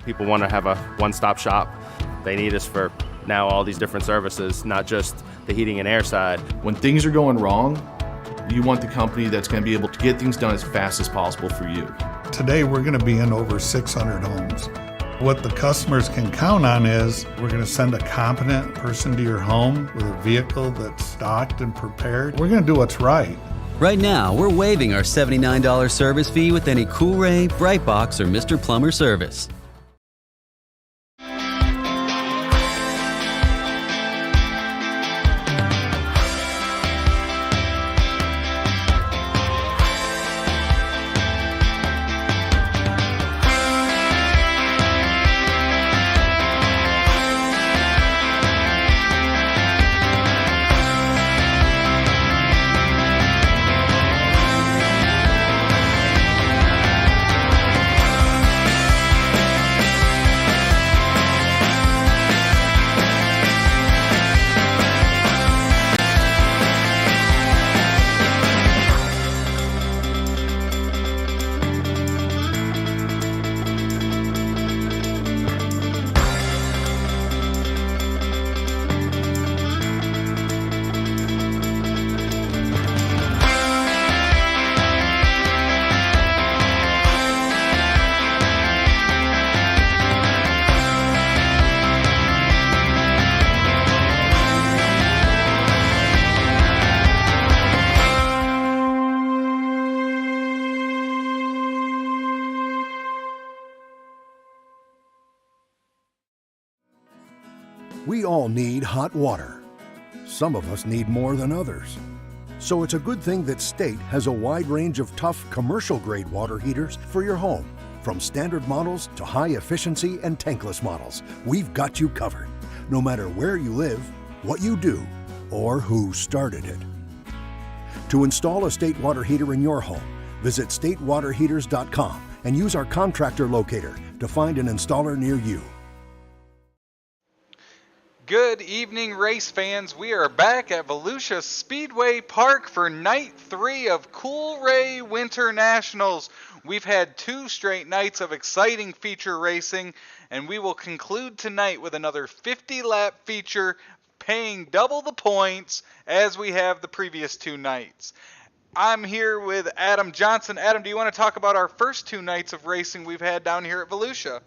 People want to have a one-stop shop. They need us for now all these different services, not just the heating and air side. When things are going wrong, you want the company that's going to be able to get things done as fast as possible for you. Today we're going to be in over 600 homes. What the customers can count on is we're going to send a competent person to your home with a vehicle that's stocked and prepared. We're going to do what's right. Right now, we're waiving our $79 service fee with any Coolray, Brite Box, or Mr. Plumber service. We all need hot water. Some of us need more than others. So it's a good thing that State has a wide range of tough commercial-grade water heaters for your home. From standard models to high-efficiency and tankless models, we've got you covered, no matter where you live, what you do, or who started it. To install a State water heater in your home, visit statewaterheaters.com and use our contractor locator to find an installer near you. Good evening, race fans. We are back at Volusia Speedway Park for night 3 of Coolray WinterNationals. We've had 2 straight nights of exciting feature racing, and we will conclude tonight with another 50-lap feature paying double the points as we have the previous 2 nights. I'm here with Adam Johnson. Adam, do you want to talk about our first 2 nights of racing we've had down here at Volusia?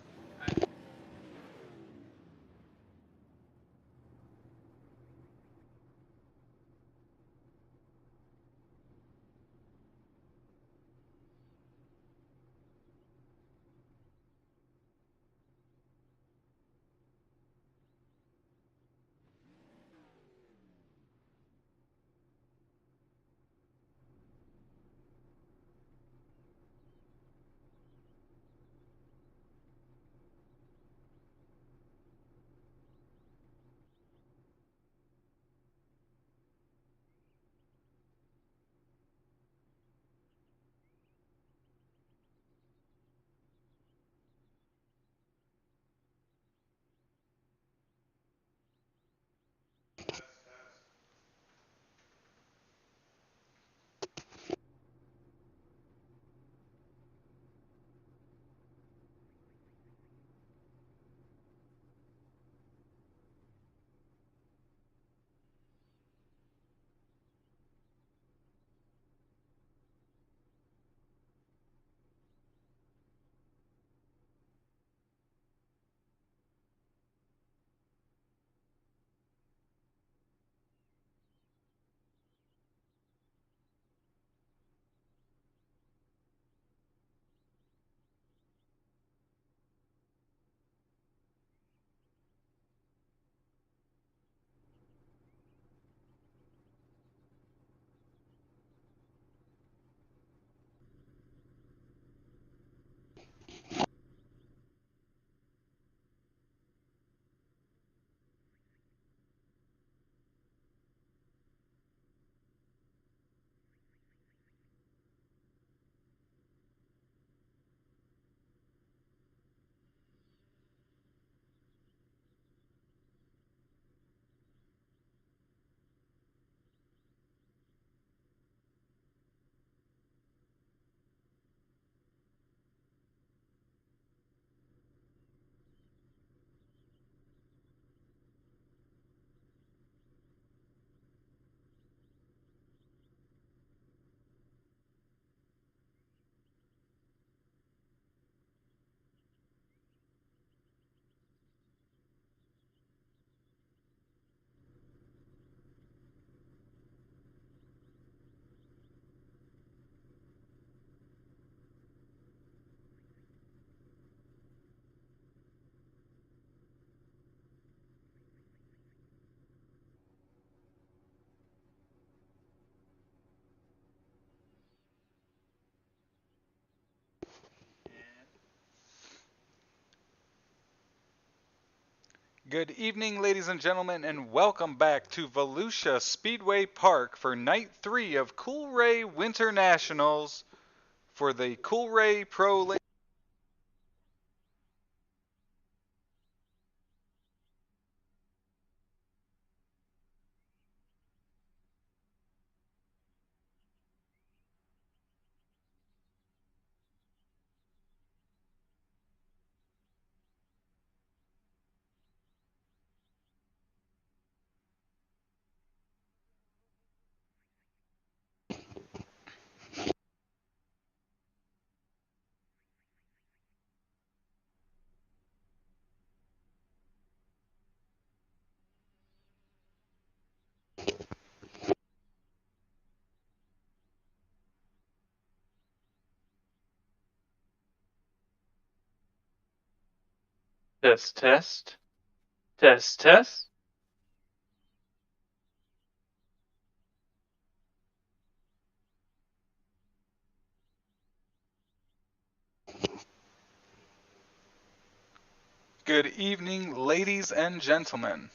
Good evening, ladies and gentlemen, and welcome back to Volusia Speedway Park for Night 3 of Coolray WinterNationals for the Coolray Pro. Test, test. Test, test. Good evening, ladies and gentlemen.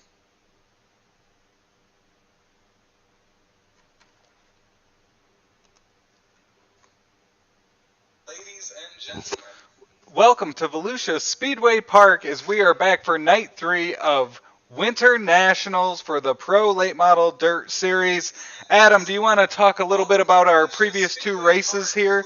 Welcome to Volusia Speedway Park as we are back for Night 3 of Winter Nationals for the Pro Late Model Dirt Series. Adam, do you want to talk a little bit about our previous two races here?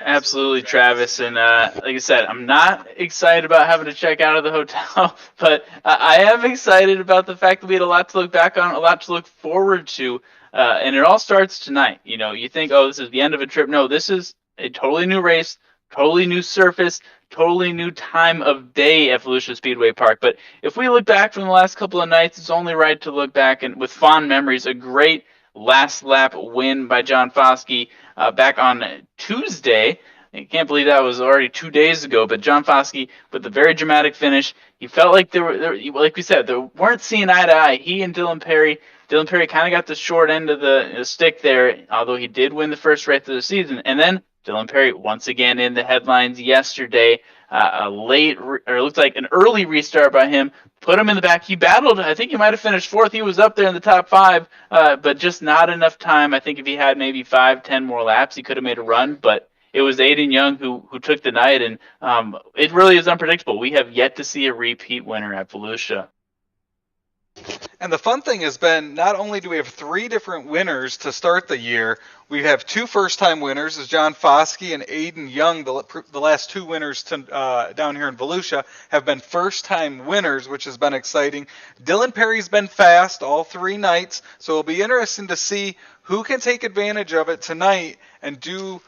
Absolutely, Travis. And like I said, I'm not excited about having to check out of the hotel, but I am excited about the fact that we had a lot to look back on, a lot to look forward to. And it all starts tonight. You know, you think, oh, this is the end of a trip. No, this is a totally new race, totally new surface, totally new time of day at Volusia Speedway Park. But if we look back from the last couple of nights, it's only right to look back and with fond memories, a great last lap win by John Foskey back on Tuesday. I can't believe that was already 2 days ago, but John Foskey with a very dramatic finish. He felt like they were, like we said, they weren't seeing eye to eye. He and Dylan Perry kind of got the short end of the stick there, although he did win the first race of the season. And then Dylan Perry once again in the headlines yesterday. It looked like an early restart by him, put him in the back. He battled. I think he might have finished fourth. He was up there in the top five, but just not enough time. I think if he had maybe 5-10 more laps, he could have made a run. But it was Aiden Young who took the night, and it really is unpredictable. We have yet to see a repeat winner at Volusia. And the fun thing has been, not only do we have 3 different winners to start the year, we have 2 first-time winners, as John Foskey and Aiden Young, the last 2 winners down here in Volusia, have been first-time winners, which has been exciting. Dylan Perry's been fast all 3 nights, so it'll be interesting to see who can take advantage of it tonight and do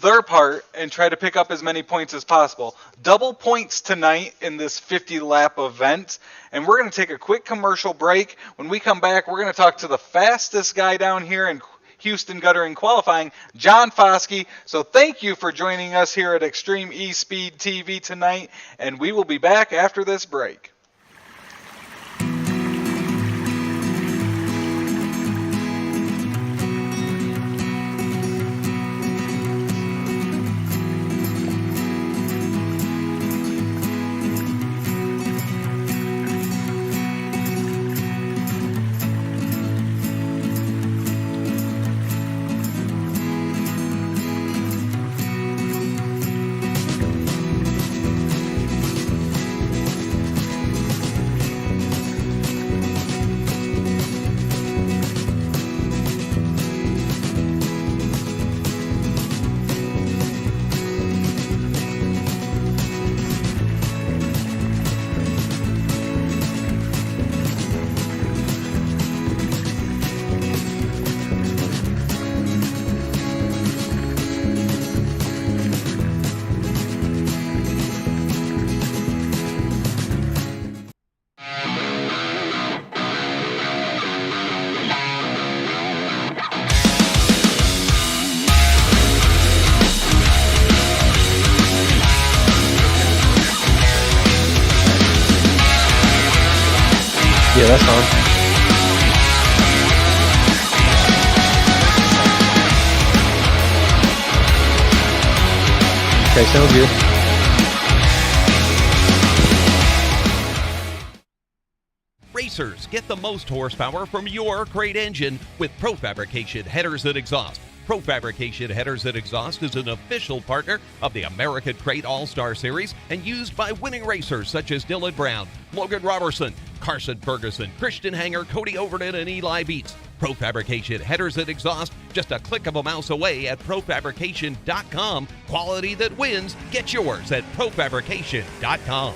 their part and try to pick up as many points as possible. Double points tonight in this 50-lap event, and we're going to take a quick commercial break. When we come back, we're going to talk to the fastest guy down here in Houston Guttering qualifying, John Foskey. So thank you for joining us here at Extreme eSpeed TV tonight, and we will be back after this break. Yeah, that's on. Okay, sounds good. racers. Get the most horsepower from your great engine with ProFabrication Headers and Exhaust. ProFabrication Headers and Exhaust is an official partner of the American Crate All-Star Series and used by winning racers such as Dylan Brown, Logan Robertson, Carson Ferguson, Christian Hanger, Cody Overton, and Eli Beats. ProFabrication Headers and Exhaust, just a click of a mouse away at ProFabrication.com. Quality that wins. Get yours at ProFabrication.com.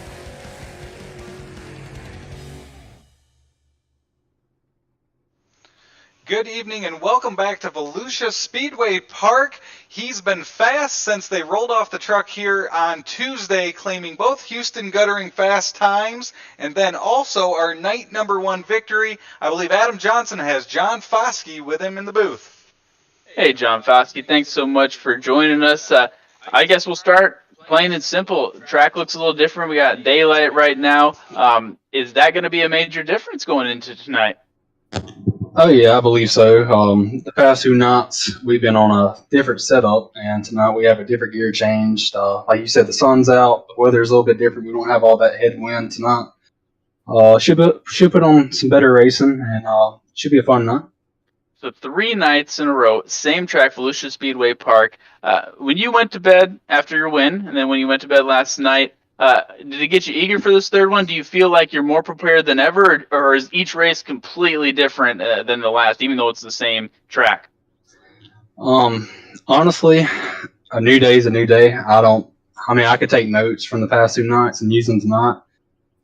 Good evening and welcome back to Volusia Speedway Park. He's been fast since they rolled off the truck here on Tuesday, claiming both Houston Guttering fast times and then also our night number 1 victory. I believe Adam Johnson has John Foskey with him in the booth. Hey, John Foskey, thanks so much for joining us. I guess we'll start plain and simple. The track looks a little different. We got daylight right now. Is that going to be a major difference going into tonight? Oh yeah, I believe so. The past 2 nights we've been on a different setup, and tonight we have a different gear change. Like you said, the sun's out, the weather's a little bit different. We don't have all that headwind tonight. Should put on some better racing, and should be a fun night. So 3 nights in a row, same track, Volusia Speedway Park. When you went to bed after your win, and then when you went to bed last night, did it get you eager for this third one? Do you feel like you're more prepared than ever, or is each race completely different than the last, even though it's the same track? Honestly, a new day is a new day. I could take notes from the past 2 nights and use them tonight,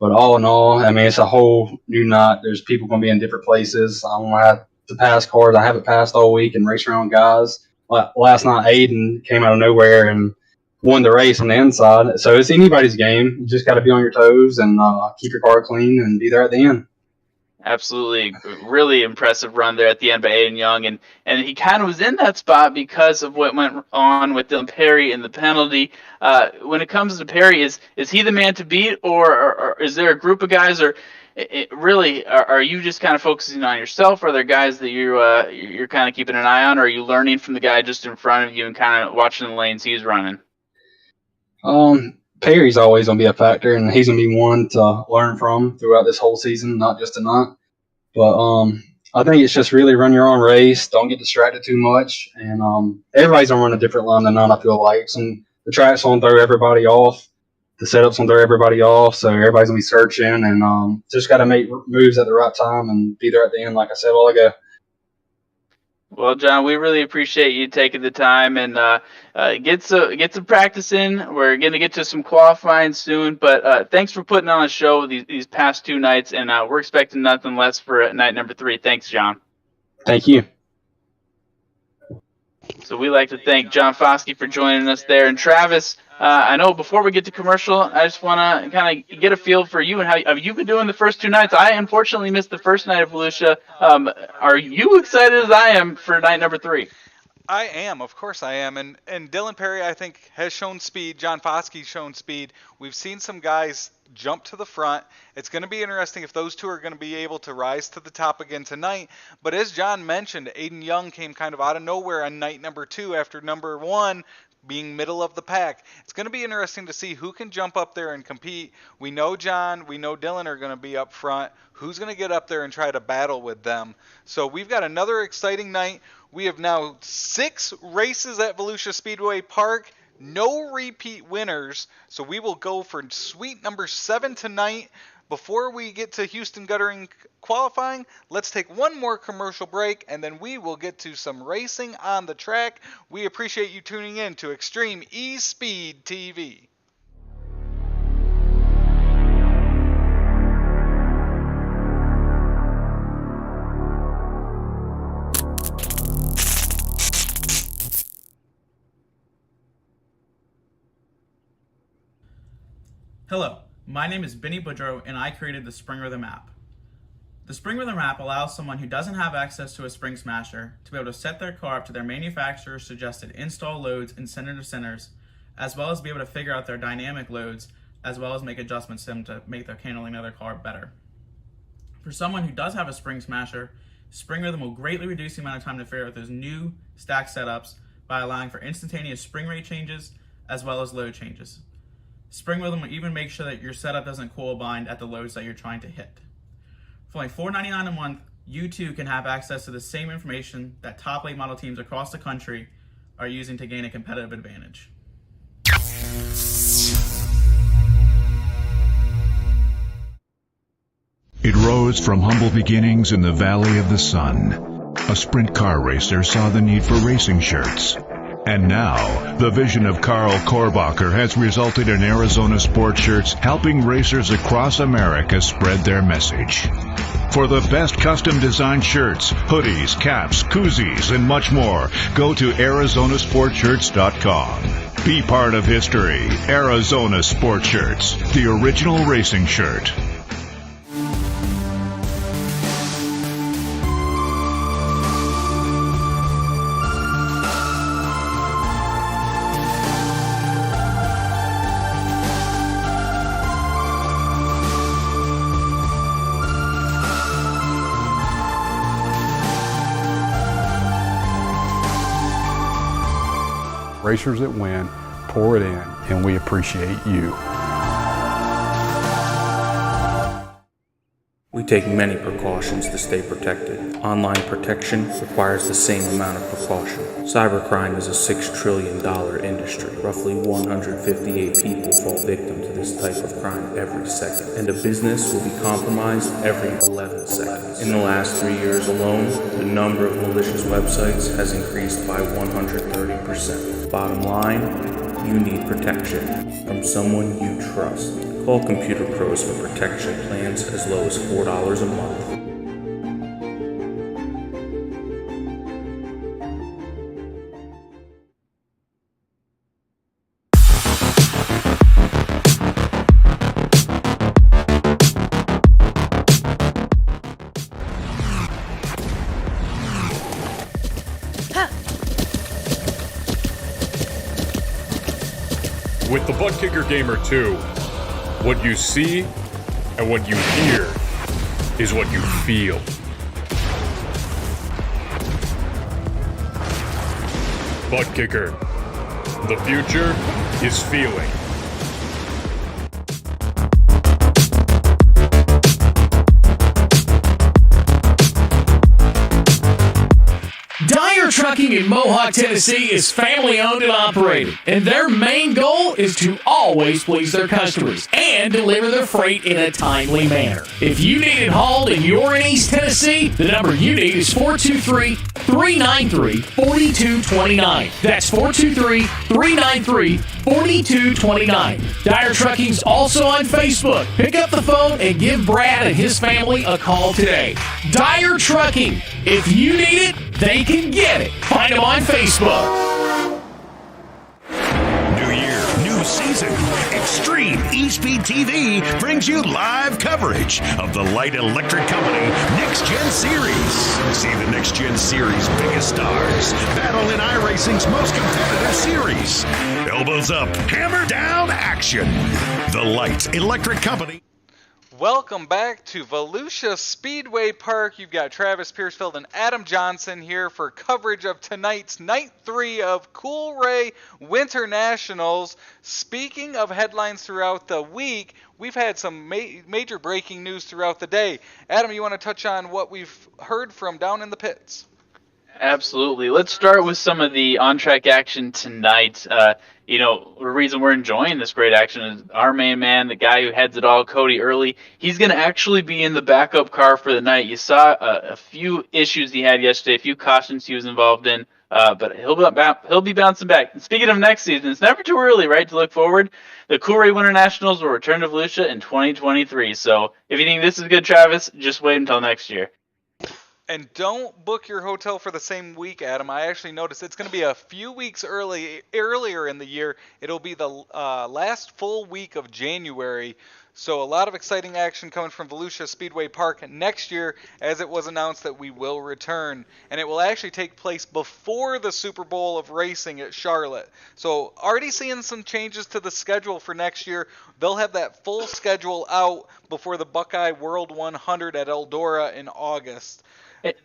but all in all, it's a whole new night. There's people going to be in different places. I don't have to pass cars. I haven't passed all week and race around guys. Last night, Aiden came out of nowhere and won the race on the inside. So it's anybody's game. You just got to be on your toes and keep your car clean and be there at the end. Absolutely. Really impressive run there at the end by Aiden Young. And he kind of was in that spot because of what went on with Dylan Perry and the penalty. When it comes to Perry, is he the man to beat, or is there a group of guys, or are you just kind of focusing on yourself? Are there guys that you're kind of keeping an eye on, or are you learning from the guy just in front of you and kind of watching the lanes he's running? Perry's always going to be a factor, and he's going to be one to learn from throughout this whole season, not just tonight. But I think it's just really run your own race. Don't get distracted too much. And everybody's going to run a different line than I feel like. The track's going to throw everybody off. The setup's going to throw everybody off. So everybody's going to be searching, and just got to make moves at the right time and be there at the end, like I said a while ago. Well, John, we really appreciate you taking the time and get some practice in. We're going to get to some qualifying soon, but thanks for putting on a show these past 2 nights, and we're expecting nothing less for night number 3. Thanks, John. Thank you. So we'd like to thank John Foskey for joining us there. And Travis, I know before we get to commercial, I just want to kind of get a feel for you and how have you been doing the first 2 nights. I unfortunately missed the first night of Volusia. Are you excited as I am for night number 3? I am, of course I am, and Dylan Perry, I think, has shown speed. John Foskey's shown speed. We've seen some guys jump to the front. It's going to be interesting if those 2 are going to be able to rise to the top again tonight. But as John mentioned, Aiden Young came kind of out of nowhere on night number 2 after number 1 being middle of the pack. It's going to be interesting to see who can jump up there and compete. We know John, we know Dylan are going to be up front. Who's going to get up there and try to battle with them? So we've got another exciting night. We have now 6 races at Volusia Speedway Park. No repeat winners. So we will go for suite number 7 tonight. Before we get to Houston Guttering qualifying, let's take one more commercial break, and then we will get to some racing on the track. We appreciate you tuning in to Extreme eSpeed TV. Hello, my name is Benny Boudreau, and I created the Springrthm app. The Springrthm app allows someone who doesn't have access to a Spring Smasher to be able to set their car up to their manufacturer's suggested install loads and center to centers, as well as be able to figure out their dynamic loads, as well as make adjustments to them to make their handling of their car better. For someone who does have a Spring Smasher, Springrthm will greatly reduce the amount of time to figure out those new stack setups by allowing for instantaneous spring rate changes as well as load changes. Springrthm will even make sure that your setup doesn't coil bind at the loads that you're trying to hit. For only $4.99 a month, you too can have access to the same information that top late model teams across the country are using to gain a competitive advantage. It rose from humble beginnings in the Valley of the Sun. A sprint car racer saw the need for racing shirts. And now, the vision of Carl Korbacher has resulted in Arizona Sport Shirts helping racers across America spread their message. For the best custom designed shirts, hoodies, caps, koozies, and much more, go to ArizonaSportShirts.com. Be part of history. Arizona Sport Shirts, the original racing shirt. Racers that win, pour it in, and we appreciate you. We take many precautions to stay protected. Online protection requires the same amount of precaution. Cybercrime is a $6 trillion industry. Roughly 158 people fall victim to this type of crime every second, and a business will be compromised every 11 seconds. In the last 3 years alone, the number of malicious websites has increased by 130%. Bottom line, you need protection from someone you trust. Call Computer Pros for protection plans as low as $4 a month. With the ButtKicker Gamer 2, what you see and what you hear is what you feel. ButtKicker, the future is feeling. Dyer Trucking in Mohawk, Tennessee is family owned and operated, and their main goal is to always please their customers and deliver their freight in a timely manner. If you need it hauled and you're in East Tennessee, the number you need is 423-393-4229. That's 423-393-4229. Dyer Trucking's also on Facebook. Pick up the phone and give Brad and his family a call today. Dyer Trucking. If you need it, they can get it. Find them on Facebook. New year, new season. Extreme eSpeed TV brings you live coverage of the Light Electric Company Next Gen Series. See the Next Gen Series' biggest stars battle in iRacing's most competitive series. Elbows up, hammer down action. The Light Electric Company. Welcome back to Volusia Speedway Park. You've got Travis Piercefield and Adam Johnson here for coverage of tonight's Night 3 of Coolray WinterNationals. Speaking of headlines throughout the week, we've had some major breaking news throughout the day. Adam, you want to touch on what we've heard from down in the pits? Absolutely. Let's start with some of the on-track action tonight. The reason we're enjoying this great action is our main man, the guy who heads it all, Cody Early. He's going to actually be in the backup car for the night. You saw a few issues he had yesterday, a few cautions he was involved in, but he'll be bouncing back. And speaking of next season, it's never too early, right, to look forward. The Coolray WinterNationals will return to Volusia in 2023. So if you think this is good, Travis, just wait until next year. And don't book your hotel for the same week, Adam. I actually noticed it's going to be a few weeks earlier in the year. It'll be the last full week of January. So a lot of exciting action coming from Volusia Speedway Park next year, as it was announced that we will return. And it will actually take place before the Super Bowl of racing at Charlotte. So already seeing some changes to the schedule for next year. They'll have that full schedule out before the Buckeye World 100 at Eldora in August.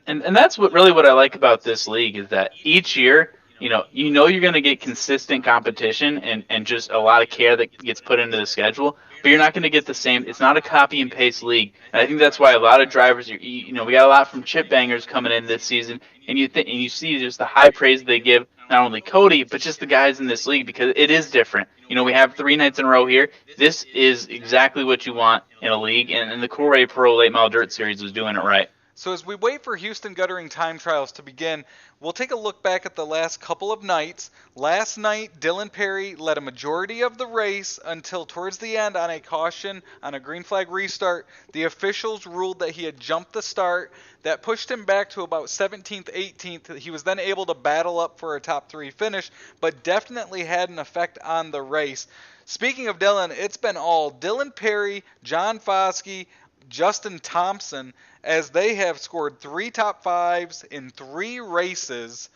And that's what I like about this league is that each year, you know you're going to get consistent competition and just a lot of care that gets put into the schedule, but you're not going to get the same. It's not a copy and paste league, and I think that's why a lot of drivers, we got a lot from chip bangers coming in this season, and you see just the high praise they give not only Cody but just the guys in this league, because it is different. We have 3 nights in a row here. This is exactly what you want in a league, and the Coolray Pro Late Model Dirt Series was doing it right. So as we wait for Houston Guttering time trials to begin, we'll take a look back at the last couple of nights. Last night, Dylan Perry led a majority of the race until towards the end on a caution on a green flag restart. The officials ruled that he had jumped the start. That pushed him back to about 17th, 18th. He was then able to battle up for a top 3 finish, but definitely had an effect on the race. Speaking of Dylan, it's been all Dylan Perry, John Foskey, Justin Thompson, as they have scored 3 top 5s in 3 races,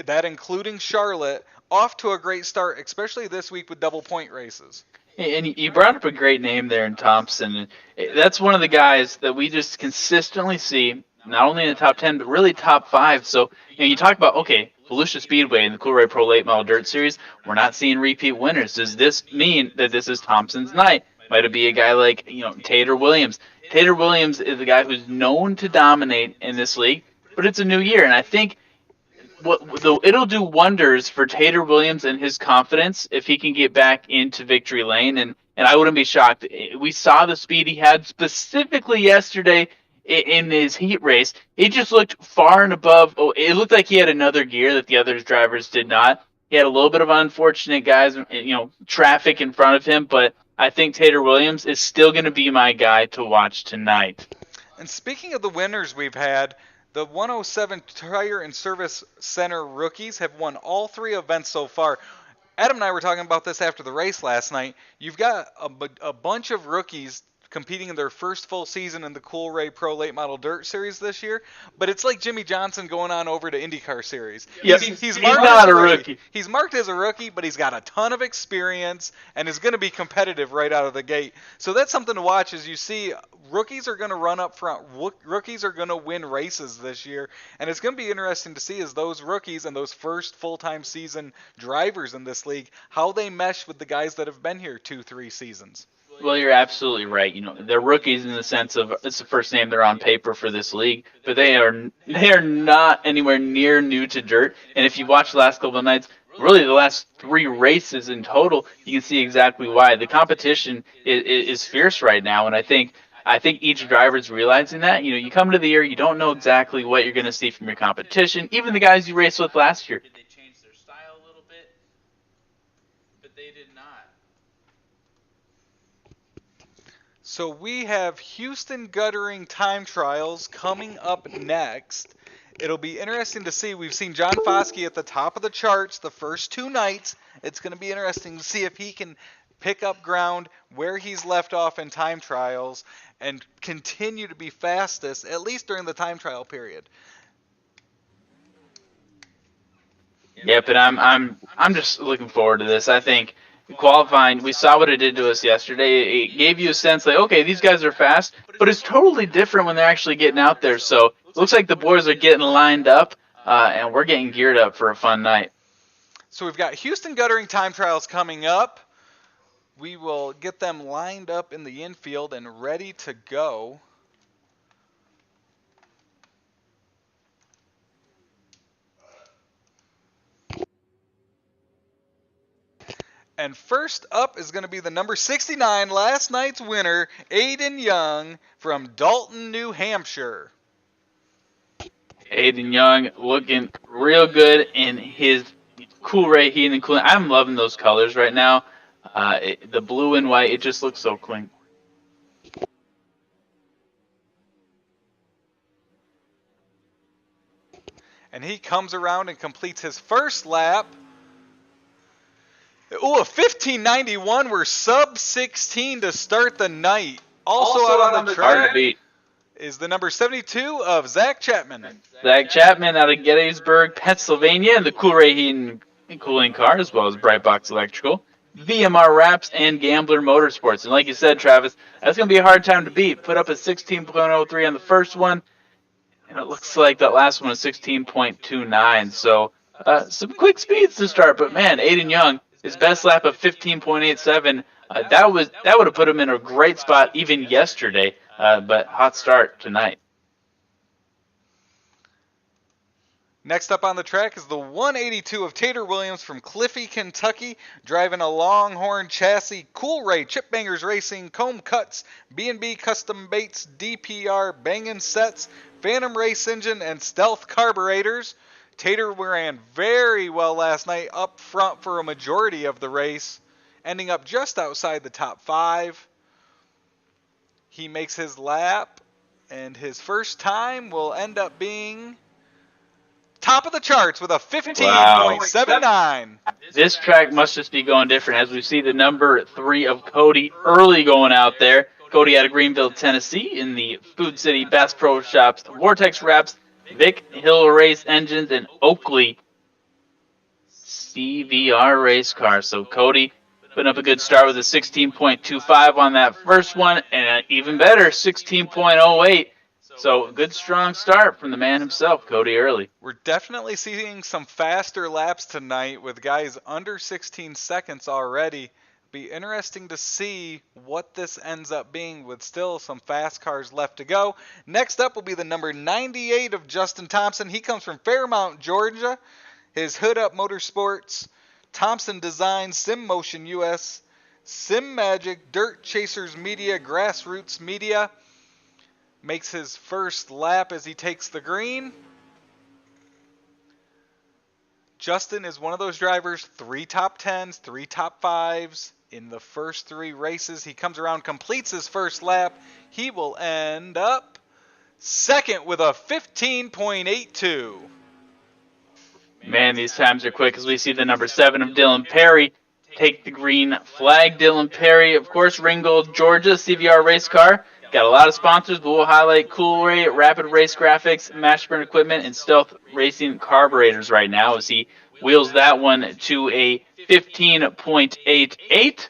that including Charlotte, off to a great start, especially this week with double point races. And you brought up a great name there in Thompson. That's one of the guys that we just consistently see, not only in the top 10, but really top 5. So, you talk about, okay, Volusia Speedway and the Coolray Pro Late Model Dirt Series, we're not seeing repeat winners. Does this mean that this is Thompson's night? Might it be a guy like, Tater Williams? Tater Williams is a guy who's known to dominate in this league, but it's a new year, and I think it'll do wonders for Tater Williams and his confidence if he can get back into victory lane, and I wouldn't be shocked. We saw the speed he had specifically yesterday in his heat race. He just looked far and above. It looked like he had another gear that the other drivers did not. He had a little bit of unfortunate guys, traffic in front of him, but I think Tater Williams is still going to be my guy to watch tonight. And speaking of the winners we've had, the 107 Tire and Service Center rookies have won all 3 events so far. Adam and I were talking about this after the race last night. You've got a bunch of rookies competing in their first full season in the Coolray Pro Late Model Dirt Series this year, but it's like Jimmy Johnson going on over to IndyCar Series. Yeah, he's not a rookie. He's marked as a rookie, but he's got a ton of experience and is going to be competitive right out of the gate. So that's something to watch. As you see, rookies are going to run up front. Rookies are going to win races this year, and it's going to be interesting to see as those rookies and those first full-time season drivers in this league, how they mesh with the guys that have been here 2-3 seasons. Well, you're absolutely right. They're rookies in the sense of it's the first name they're on paper for this league, but they are not anywhere near new to dirt. And if you watch the last couple of nights, really the last 3 races in total, you can see exactly why. The competition is fierce right now, and I think each driver's realizing that. You come into the year, you don't know exactly what you're going to see from your competition. Even the guys you raced with last year. Did they change their style a little bit? But they did not. So we have Houston Guttering time trials coming up next. It'll be interesting to see. We've seen John Foskey at the top of the charts the first 2 nights. It's going to be interesting to see if he can pick up ground where he's left off in time trials and continue to be fastest, at least during the time trial period. Yeah, but I'm just looking forward to this. I think qualifying, we saw what it did to us yesterday. It gave you a sense like, okay, these guys are fast, but it's totally different when they're actually getting out there. So it looks like the boys are getting lined up, and we're getting geared up for a fun night. So we've got Houston Guttering time trials coming up. We will get them lined up in the infield and ready to go. And first up is going to be the number 69, last night's winner, Aiden Young from Dalton, New Hampshire. Aiden Young looking real good in his Coolray heating and cooling. I'm loving those colors right now. The blue and white, it just looks so clean. And he comes around and completes his first lap. Ooh, a 1591. We're sub 16 to start the night. Also out on the track is the number 72 of Zach Chapman. Zach Chapman out of Gettysburg, Pennsylvania, in the Coolray heating and cooling car, as well as Brite Box Electrical, VMR Wraps, and Gambler Motorsports. And like you said, Travis, that's going to be a hard time to beat. Put up a 16.03 on the first one, and it looks like that last one was 16.29. So some quick speeds to start. But man, Aiden Young, his best lap of 15.87, that would have put him in a great spot even yesterday. But hot start tonight. Next up on the track is the 182 of Tater Williams from Cliffy, Kentucky, driving a Longhorn chassis, Coolray, Chip Bangers Racing, Comb Cuts, B&B Custom Baits, DPR, Bangin' Sets, Phantom Race Engine, and Stealth Carburetors. Tater ran very well last night, up front for a majority of the race, ending up just outside the top 5. He makes his lap, and his first time will end up being top of the charts with a 15.79. This track must just be going different as we see the number 3 of Cody early going out there. Cody out of Greenville, Tennessee in the Food City Bass Pro Shops Vortex Wraps, Vic Hill Race Engines, and Oakley CVR race car. So Cody putting up a good start with a 16.25 on that first one, and an even better 16.08. So good strong start from the man himself, Cody Early. We're definitely seeing some faster laps tonight with guys under 16 seconds already. Be interesting to see what this ends up being with still some fast cars left to go. Next up will be the number 98 of Justin Thompson. He comes from Fairmount, Georgia. His Hood Up Motorsports, Thompson Design, Sim Motion US, Sim Magic, Dirt Chasers Media, Grassroots Media. Makes his first lap as he takes the green. Justin is one of those drivers, 3 top 10s, 3 top 5s in the first 3 races. He comes around, completes his first lap. He will end up second with a 15.82. Man, these times are quick as we see the number 7 of Dylan Perry take the green flag. Dylan Perry, of course, Ringgold, Georgia, CVR race car. Got a lot of sponsors, but we'll highlight Coolray, Rapid Race Graphics, Masterbuilt Equipment, and Stealth Racing Carburetors right now as he wheels that one to a 15.88.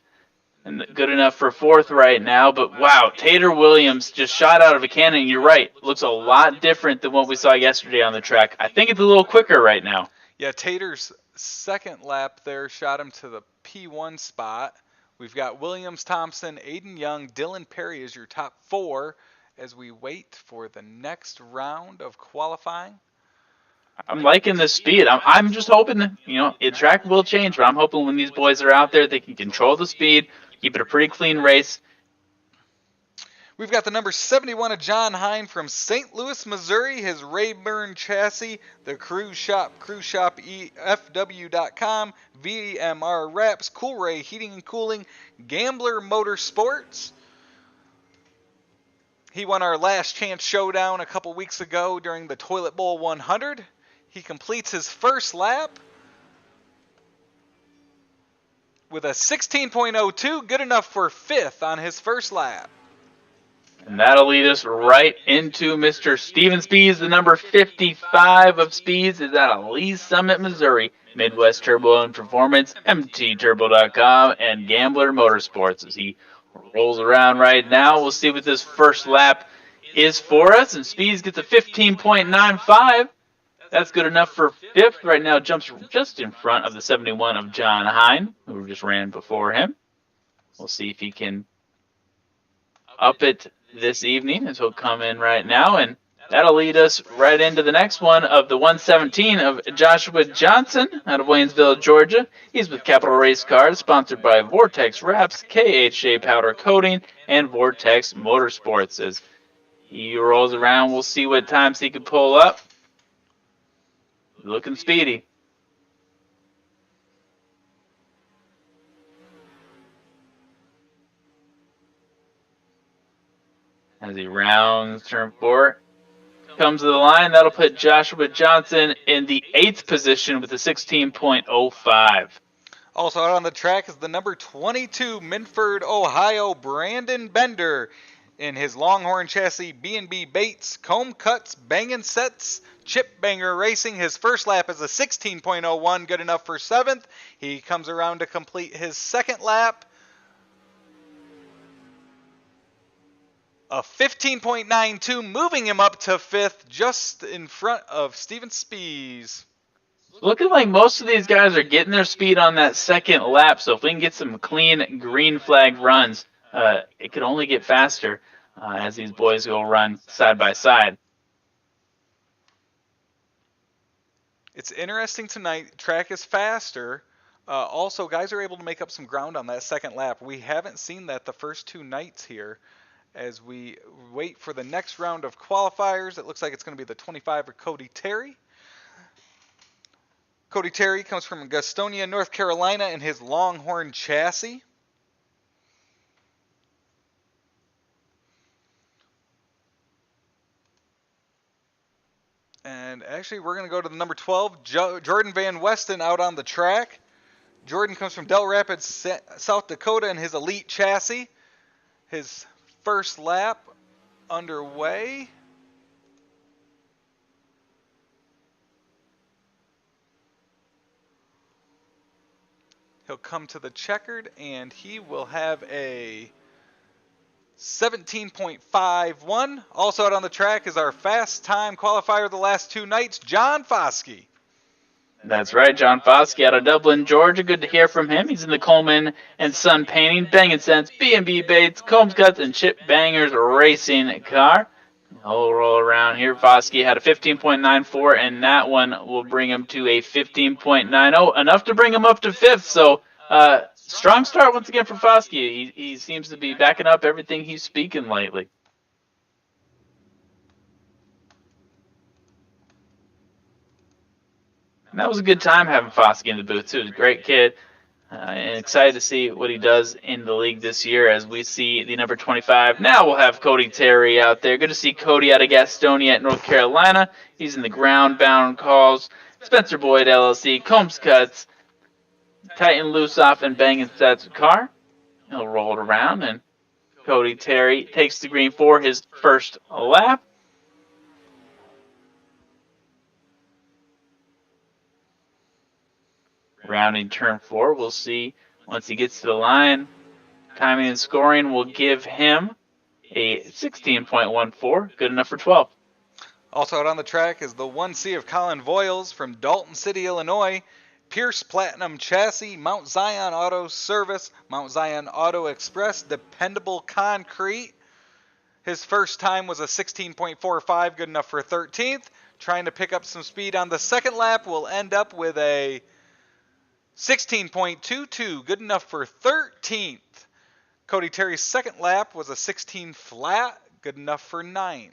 And good enough for 4th right now. But wow, Tater Williams just shot out of a cannon. You're right. Looks a lot different than what we saw yesterday on the track. I think it's a little quicker right now. Yeah, Tater's second lap there shot him to the P1 spot. We've got Williams, Thompson, Aiden Young, Dylan Perry as your top 4 as we wait for the next round of qualifying. I'm liking the speed. I'm just hoping, the track will change, but I'm hoping when these boys are out there, they can control the speed, keep it a pretty clean race. We've got the number 71 of John Hine from St. Louis, Missouri, his Rayburn chassis, the Cruise Shop EFW.com, VMR Wraps, Coolray Heating and Cooling, Gambler Motorsports. He won our Last Chance Showdown a couple weeks ago during the Toilet Bowl 100. He completes his first lap with a 16.02, good enough for 5th on his first lap. And that'll lead us right into Mr. Steven Speeds, the number 55 of Speeds is out of Lee Summit, Missouri. Midwest Turbo and Performance, MTTurbo.com, and Gambler Motorsports. As he rolls around right now, we'll see what this first lap is for us. And Speeds gets a 15.95. That's good enough for 5th. Right now jumps just in front of the 71 of John Hine, who just ran before him. We'll see if he can up it this evening as he'll come in right now, and that'll lead us right into the next one of the 117 of Joshua Johnson out of Waynesville, Georgia. He's with Capital Race Cars, sponsored by Vortex Wraps, KHJ Powder Coating, and Vortex Motorsports. As he rolls around, we'll see what times he can pull up. Looking speedy. As he rounds turn 4, comes to the line. That'll put Joshua Johnson in the 8th position with a 16.05. Also out on the track is the number 22 Minford, Ohio, Brandon Bender in his Longhorn chassis, B&B Baits, Comb Cuts, Bangin' Sets, Chip Banger Racing. His first lap is a 16.01, good enough for 7th. He comes around to complete his second lap. A 15.92, moving him up to 5th, just in front of Steven Spees. Looking like most of these guys are getting their speed on that second lap, so if we can get some clean green flag runs, it could only get faster as these boys will run side by side. It's interesting tonight. Track is faster. Also, guys are able to make up some ground on that second lap. We haven't seen that the first two nights here. As we wait for the next round of qualifiers, it looks like it's going to be the 25 of Cody Terry. Cody Terry comes from Gastonia, North Carolina in his Longhorn chassis. And actually, we're going to go to the number 12, Jordan Van Westen out on the track. Jordan comes from Del Rapids, South Dakota in his Elite chassis. His first lap underway. He'll come to the checkered, and he will have a 17.51. Also out on the track is our fast time qualifier the last two nights, John Foskey. That's right, John Foskey out of Dublin, Georgia. Good to hear from him. He's in the Coleman and Son Painting, Bang & Sense, B&B Baits, Combs Cuts, and Chip Bangers racing car. He'll roll around here. Foskey had a 15.94, and that one will bring him to a 15.90, enough to bring him up to fifth. So, strong start once again for Foskey. He seems to be backing up everything he's speaking lately. And that was a good time having Foskey in the booth, too. He's a great kid. And excited to see what he does in the league this year as we see the number 25. Now we'll have Cody Terry out there. Good to see Cody out of Gastonia, North Carolina. He's in the ground bound calls. Spencer Boyd LLC, Combs Cuts, Tighten Loose Off, and Bang & Sets car. He'll roll it around, and Cody Terry takes the green for his first lap. Rounding turn 4, we'll see once he gets to the line. Timing and scoring will give him a 16.14, good enough for 12. Also out on the track is the 1C of Colin Voiles from Dalton City, Illinois. Pierce Platinum Chassis, Mount Zion Auto Service, Mount Zion Auto Express, Dependable Concrete. His first time was a 16.45, good enough for 13th. Trying to pick up some speed on the second lap, will end up with a 16.22, good enough for 13th. Cody Terry's second lap was a 16 flat, good enough for 9th.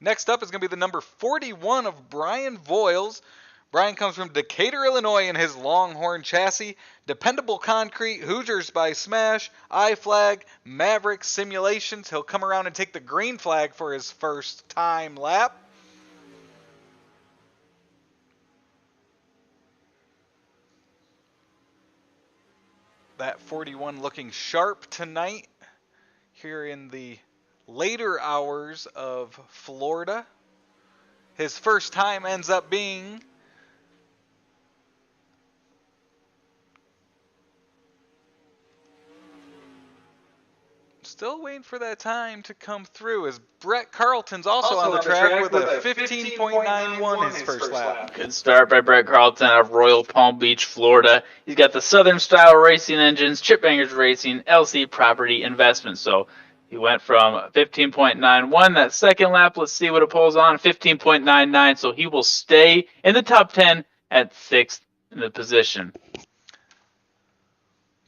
Next up is going to be the number 41 of Brian Voiles. Brian comes from Decatur, Illinois in his Longhorn chassis. Dependable Concrete, Hoosiers by Smash, I-Flag, Maverick Simulations. He'll come around and take the green flag for his first time lap. That 41 looking sharp tonight here in the later hours of Florida. His first time ends up being still waiting for that time to come through as Brett Carlton's also on the track with a 15.91 his first lap. Good start by Brett Carlton out of Royal Palm Beach, Florida. He's got the Southern Style Racing engines, Chip Bangers Racing, LC Property Investments. So he went from 15.91 that second lap. Let's see what it pulls on. 15.99. So he will stay in the top 10 at 6th in the position.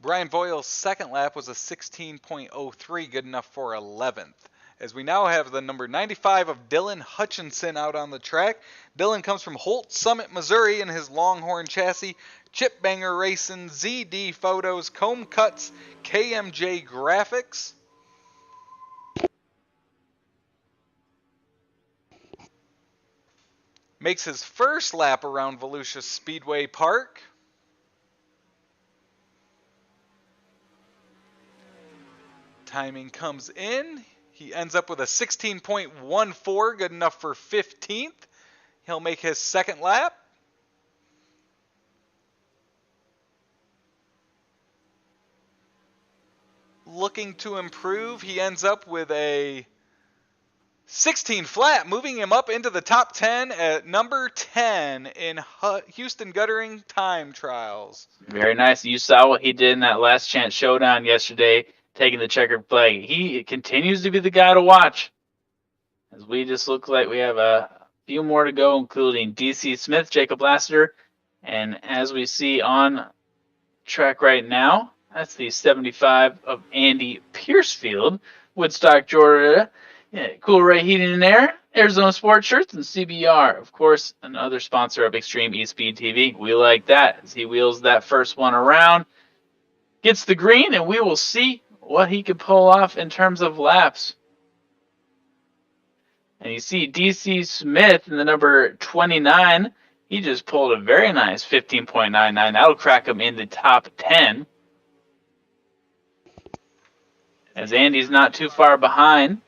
Brian Voiles' second lap was a 16.03, good enough for 11th. As we now have the number 95 of Dylan Hutchinson out on the track. Dylan comes from Holt Summit, Missouri in his Longhorn chassis. Chip Banger Racing, ZD Photos, Comb Cuts, KMJ Graphics. Makes his first lap around Volusia Speedway Park. Timing comes in. He ends up with a 16.14, good enough for 15th. He'll make his second lap. Looking to improve, he ends up with a 16 flat, moving him up into the top 10 at number 10 in Houston Guttering time trials. Very nice. You saw what he did in that last chance showdown yesterday, taking the checkered flag. He continues to be the guy to watch. As we just look like we have a few more to go, including DC Smith, Jacob Lassiter, and as we see on track right now, that's the 75 of Andy Piercefield, Woodstock, Georgia. Yeah, Coolray Heating and Air, Arizona Sports Shirts, and CBR, of course, another sponsor of Extreme eSpeed TV. We like that as he wheels that first one around, gets the green, and we will see what he can pull off in terms of laps. And you see DC Smith in the number 29. He just pulled a very nice 15.99. That'll crack him in the top 10. As Andy's not too far behind.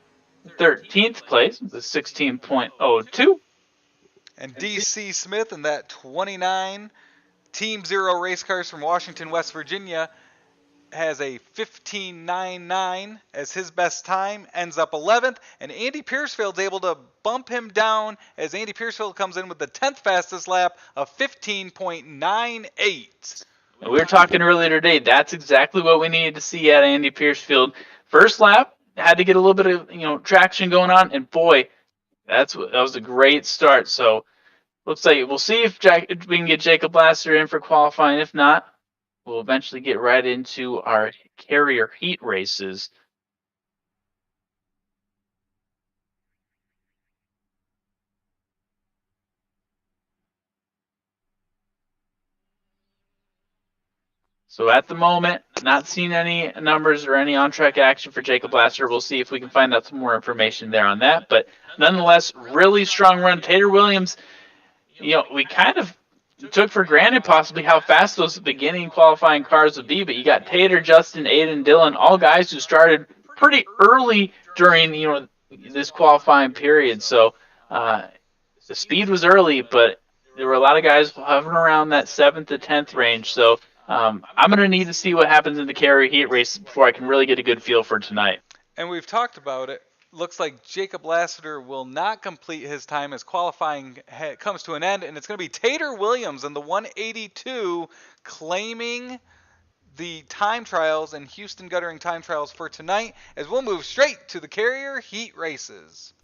13th place with a 16.02. And DC Smith in that 29 Team Zero race cars from Washington, West Virginia has a 15.99 as his best time, ends up 11th, and Andy Piercefield's able to bump him down as Andy Piercefield comes in with the 10th fastest lap of 15.98. We were talking earlier today, that's exactly what we needed to see at Andy Piercefield. First lap, had to get a little bit of traction going on, and boy, that was a great start. So looks like we'll see if we can get Jacob Lassiter in for qualifying. If not, we'll eventually get right into our carrier heat races. So at the moment, not seeing any numbers or any on-track action for Jacob Lassiter. We'll see if we can find out some more information there on that. But nonetheless, really strong run. Tater Williams, we kind of took for granted possibly how fast those beginning qualifying cars would be. But you got Tater, Justin, Aiden, Dylan, all guys who started pretty early during this qualifying period. So the speed was early, but there were a lot of guys hovering around that 7th to 10th range. So I'm going to need to see what happens in the carrier heat race before I can really get a good feel for tonight. And we've talked about it. Looks like Jacob Lassiter will not complete his time as qualifying comes to an end, and it's going to be Tater Williams in the 182 claiming the time trials and Houston Guttering time trials for tonight, as we'll move straight to the carrier heat races.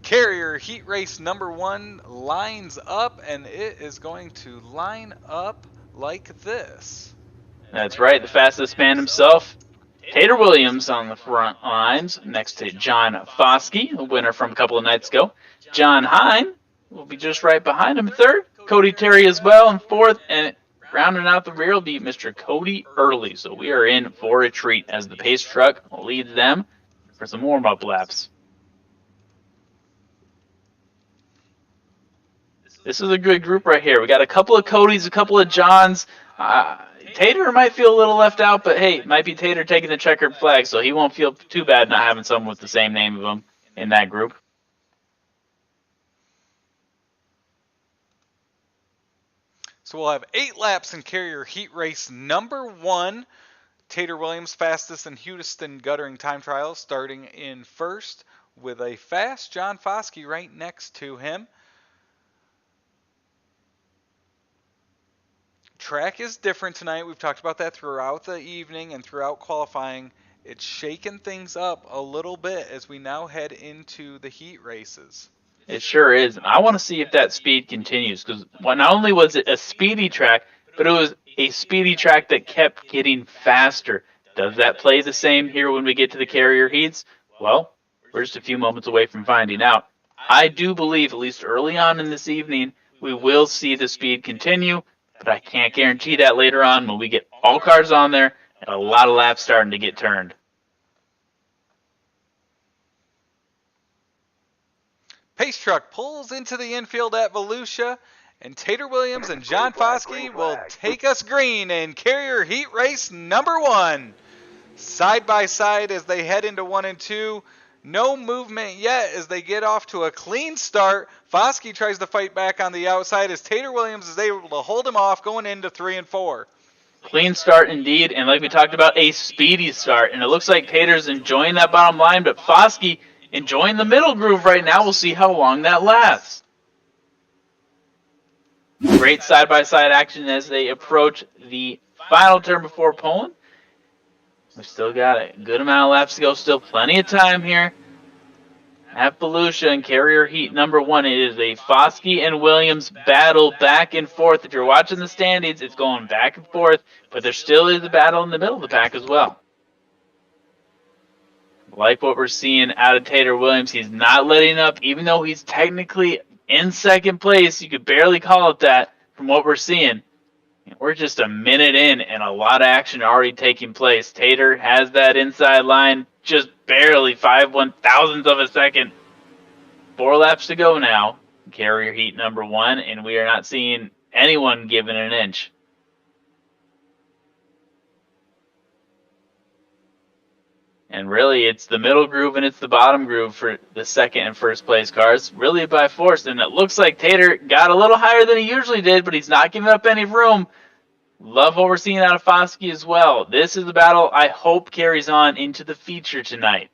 Carrier heat race number 1 lines up, and it is going to line up like this. That's right, the fastest man himself, Tater Williams on the front lines, next to John Foskey, a winner from a couple of nights ago. John Hine will be just right behind him, 3rd. Cody Terry as well in 4th, and rounding out the rear will be Mr. Cody Early. So we are in for a treat as the pace truck leads them for some warm-up laps. This is a good group right here. We got a couple of Codys, a couple of Johns. Tater might feel a little left out, but hey, it might be Tater taking the checkered flag, so he won't feel too bad not having someone with the same name of him in that group. So we'll have 8 laps in carrier heat race number 1. Tater Williams fastest in Houston Guttering time trials, starting in 1st with a fast John Foskey right next to him. Track is different tonight. We've talked about that throughout the evening and throughout qualifying. It's shaking things up a little bit as we now head into the heat races. It sure is. I want to see if that speed continues, because not only was it a speedy track, but it was a speedy track that kept getting faster. Does that play the same here when we get to the carrier heats? Well, we're just a few moments away from finding out. I do believe, at least early on in this evening, we will see the speed continue, but I can't guarantee that later on when we get all cars on there and a lot of laps starting to get turned. Pace truck pulls into the infield at Volusia, and Tater Williams and John Foskey will take us green in carrier heat race number 1. Side by side as they head into 1 and 2. No movement yet as they get off to a clean start. Foskey tries to fight back on the outside as Tater Williams is able to hold him off going into 3 and 4. Clean start indeed, and like we talked about, a speedy start. And it looks like Tater's enjoying that bottom line, but Foskey enjoying the middle groove right now. We'll see how long that lasts. Great side-by-side action as they approach the final turn before pulling. We've still got a good amount of laps to go. Still plenty of time here at Volusia and Carrier Heat number 1. It is a Foskey and Williams battle back and forth. If you're watching the standings, it's going back and forth, but there still is a battle in the middle of the pack as well. Like what we're seeing out of Tater Williams, he's not letting up, even though he's technically in second place. You could barely call it that from what we're seeing. We're just a minute in and a lot of action already taking place. Tater has that inside line just barely 5/1000ths of a second. 4 laps to go now. Carrier Heat number 1, and we are not seeing anyone giving an inch. And really, it's the middle groove and it's the bottom groove for the second and first place cars, really by force. And it looks like Tater got a little higher than he usually did, but he's not giving up any room. Love what we're seeing out of Foskey as well. This is a battle I hope carries on into the feature tonight.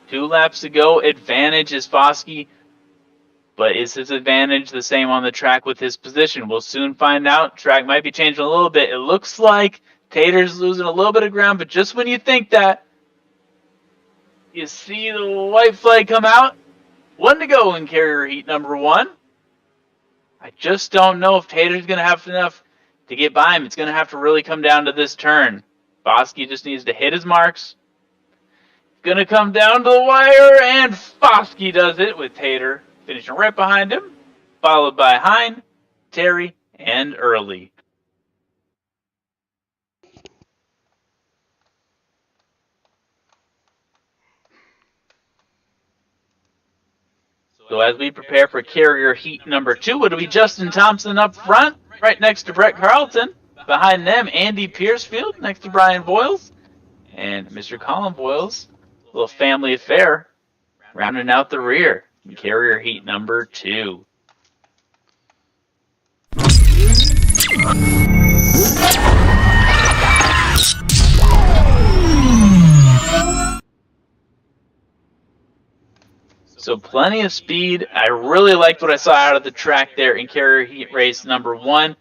2 laps to go. Advantage is Foskey. But is his advantage the same on the track with his position? We'll soon find out. Track might be changing a little bit. It looks like Tater's losing a little bit of ground, but just when you think that, you see the white flag come out. 1 to go in Carrier Heat number 1. I just don't know if Tater's going to have enough to get by him. It's going to have to really come down to this turn. Foskey just needs to hit his marks. Going to come down to the wire, and Foskey does it with Tater finishing right behind him, followed by Hine, Terry, and Early. So as we prepare for Carrier Heat number 2, it'll be Justin Thompson up front, right next to Brett Carlton. Behind them, Andy Piercefield next to Brian Boyles. And Mr. Colin Boyles, a little family affair, rounding out the rear. Carrier Heat number 2. So plenty of speed. I really liked what I saw out of the track there in Carrier Heat race number 1.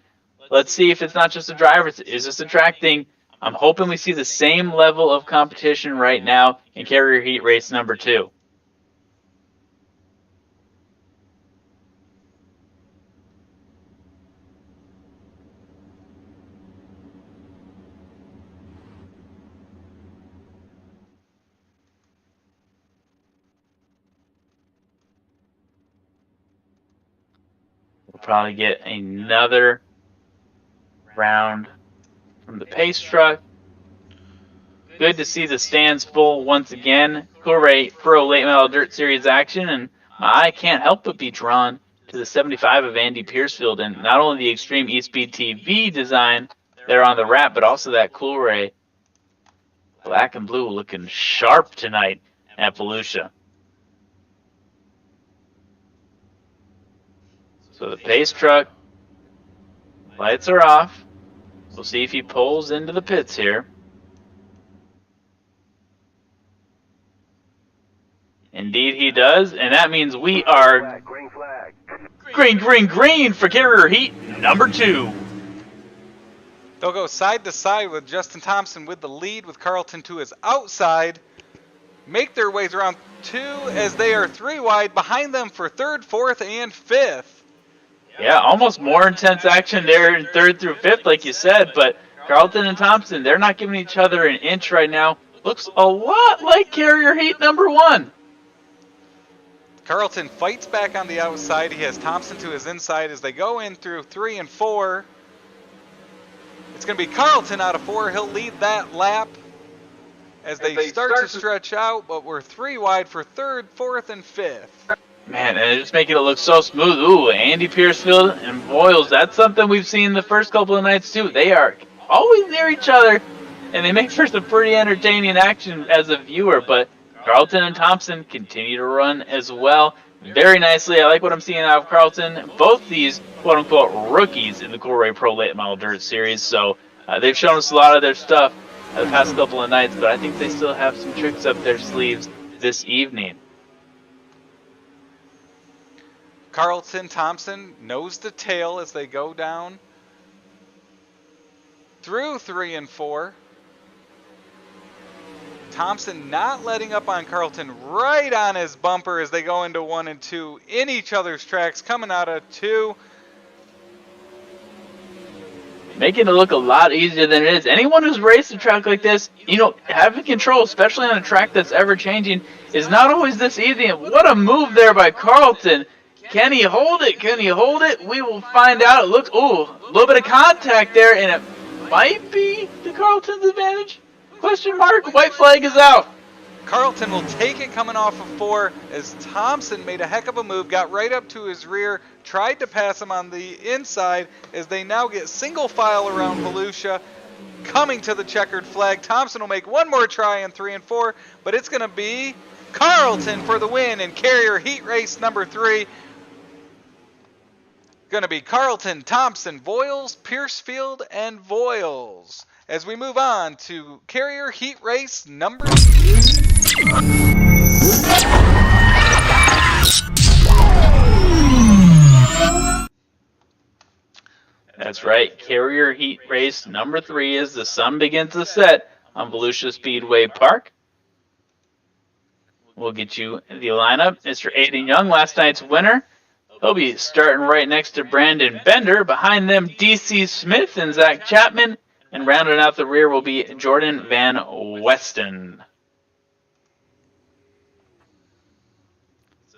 Let's see if it's not just a driver. Is this a track thing? I'm hoping we see the same level of competition right now in Carrier Heat race number 2. Probably get another round from the pace truck. Good to see the stands full once again. Coolray Pro Late Model Dirt Series action, and my eye can't help but be drawn to the 75 of Andy Piercefield, and not only the Extreme eSpeed TV design there on the wrap, but also that Coolray black and blue looking sharp tonight at Volusia. So the pace truck, lights are off. We'll see if he pulls into the pits here. Indeed he does, and that means we are green for Carrier Heat number 2. They'll go side to side with Justin Thompson with the lead, with Carlton to his outside. Make their ways around 2 as they are 3 wide behind them for 3rd, 4th, and 5th. Yeah, almost more intense action there in 3rd through 5th, like you said, but Carlton and Thompson, they're not giving each other an inch right now. Looks a lot like Carrier Heat number 1. Carlton fights back on the outside. He has Thompson to his inside as they go in through 3 and 4. It's going to be Carlton out of 4. He'll lead that lap as they start to stretch out, but we're 3 wide for 3rd, 4th, and 5th. Man, and they're just making it look so smooth. Ooh, Andy Piercefield and Boyles, that's something we've seen the first couple of nights too. They are always near each other, and they make for some pretty entertaining action as a viewer, but Carlton and Thompson continue to run as well. very nicely. I like what I'm seeing out of Carlton. Both these quote-unquote rookies in the Coolray Pro Late Model Dirt Series, so they've shown us a lot of their stuff the past couple of nights, but I think they still have some tricks up their sleeves this evening. Carlton Thompson knows the tail as they go down through 3 and 4. Thompson not letting up on Carlton, right on his bumper as they go into 1 and 2 in each other's tracks, coming out of 2. Making it look a lot easier than it is. Anyone who's raced a track like this, you know, having control, especially on a track that's ever changing, is not always this easy. And what a move there by Carlton. Can he hold it? Can he hold it? We will find out. It looks, ooh, a little bit of contact there, and it might be to Carlton's advantage. Question mark. White flag is out. Carlton will take it coming off of 4 as Thompson made a heck of a move, got right up to his rear, tried to pass him on the inside as they now get single file around Volusia, coming to the checkered flag. Thompson will make one more try in 3 and 4, but it's going to be Carlton for the win in Carrier Heat Race number 3. Going to be Carlton, Thompson, Voiles, Piercefield, and Voiles as we move on to Carrier Heat Race number 3. That's right. Carrier Heat Race number 3 as the sun begins to set on Volusia Speedway Park. We'll get you the lineup. Mr. Aiden Young, last night's winner. He'll be starting right next to Brandon Bender. Behind them, DC Smith and Zach Chapman. And rounding out the rear will be Jordan Van Weston.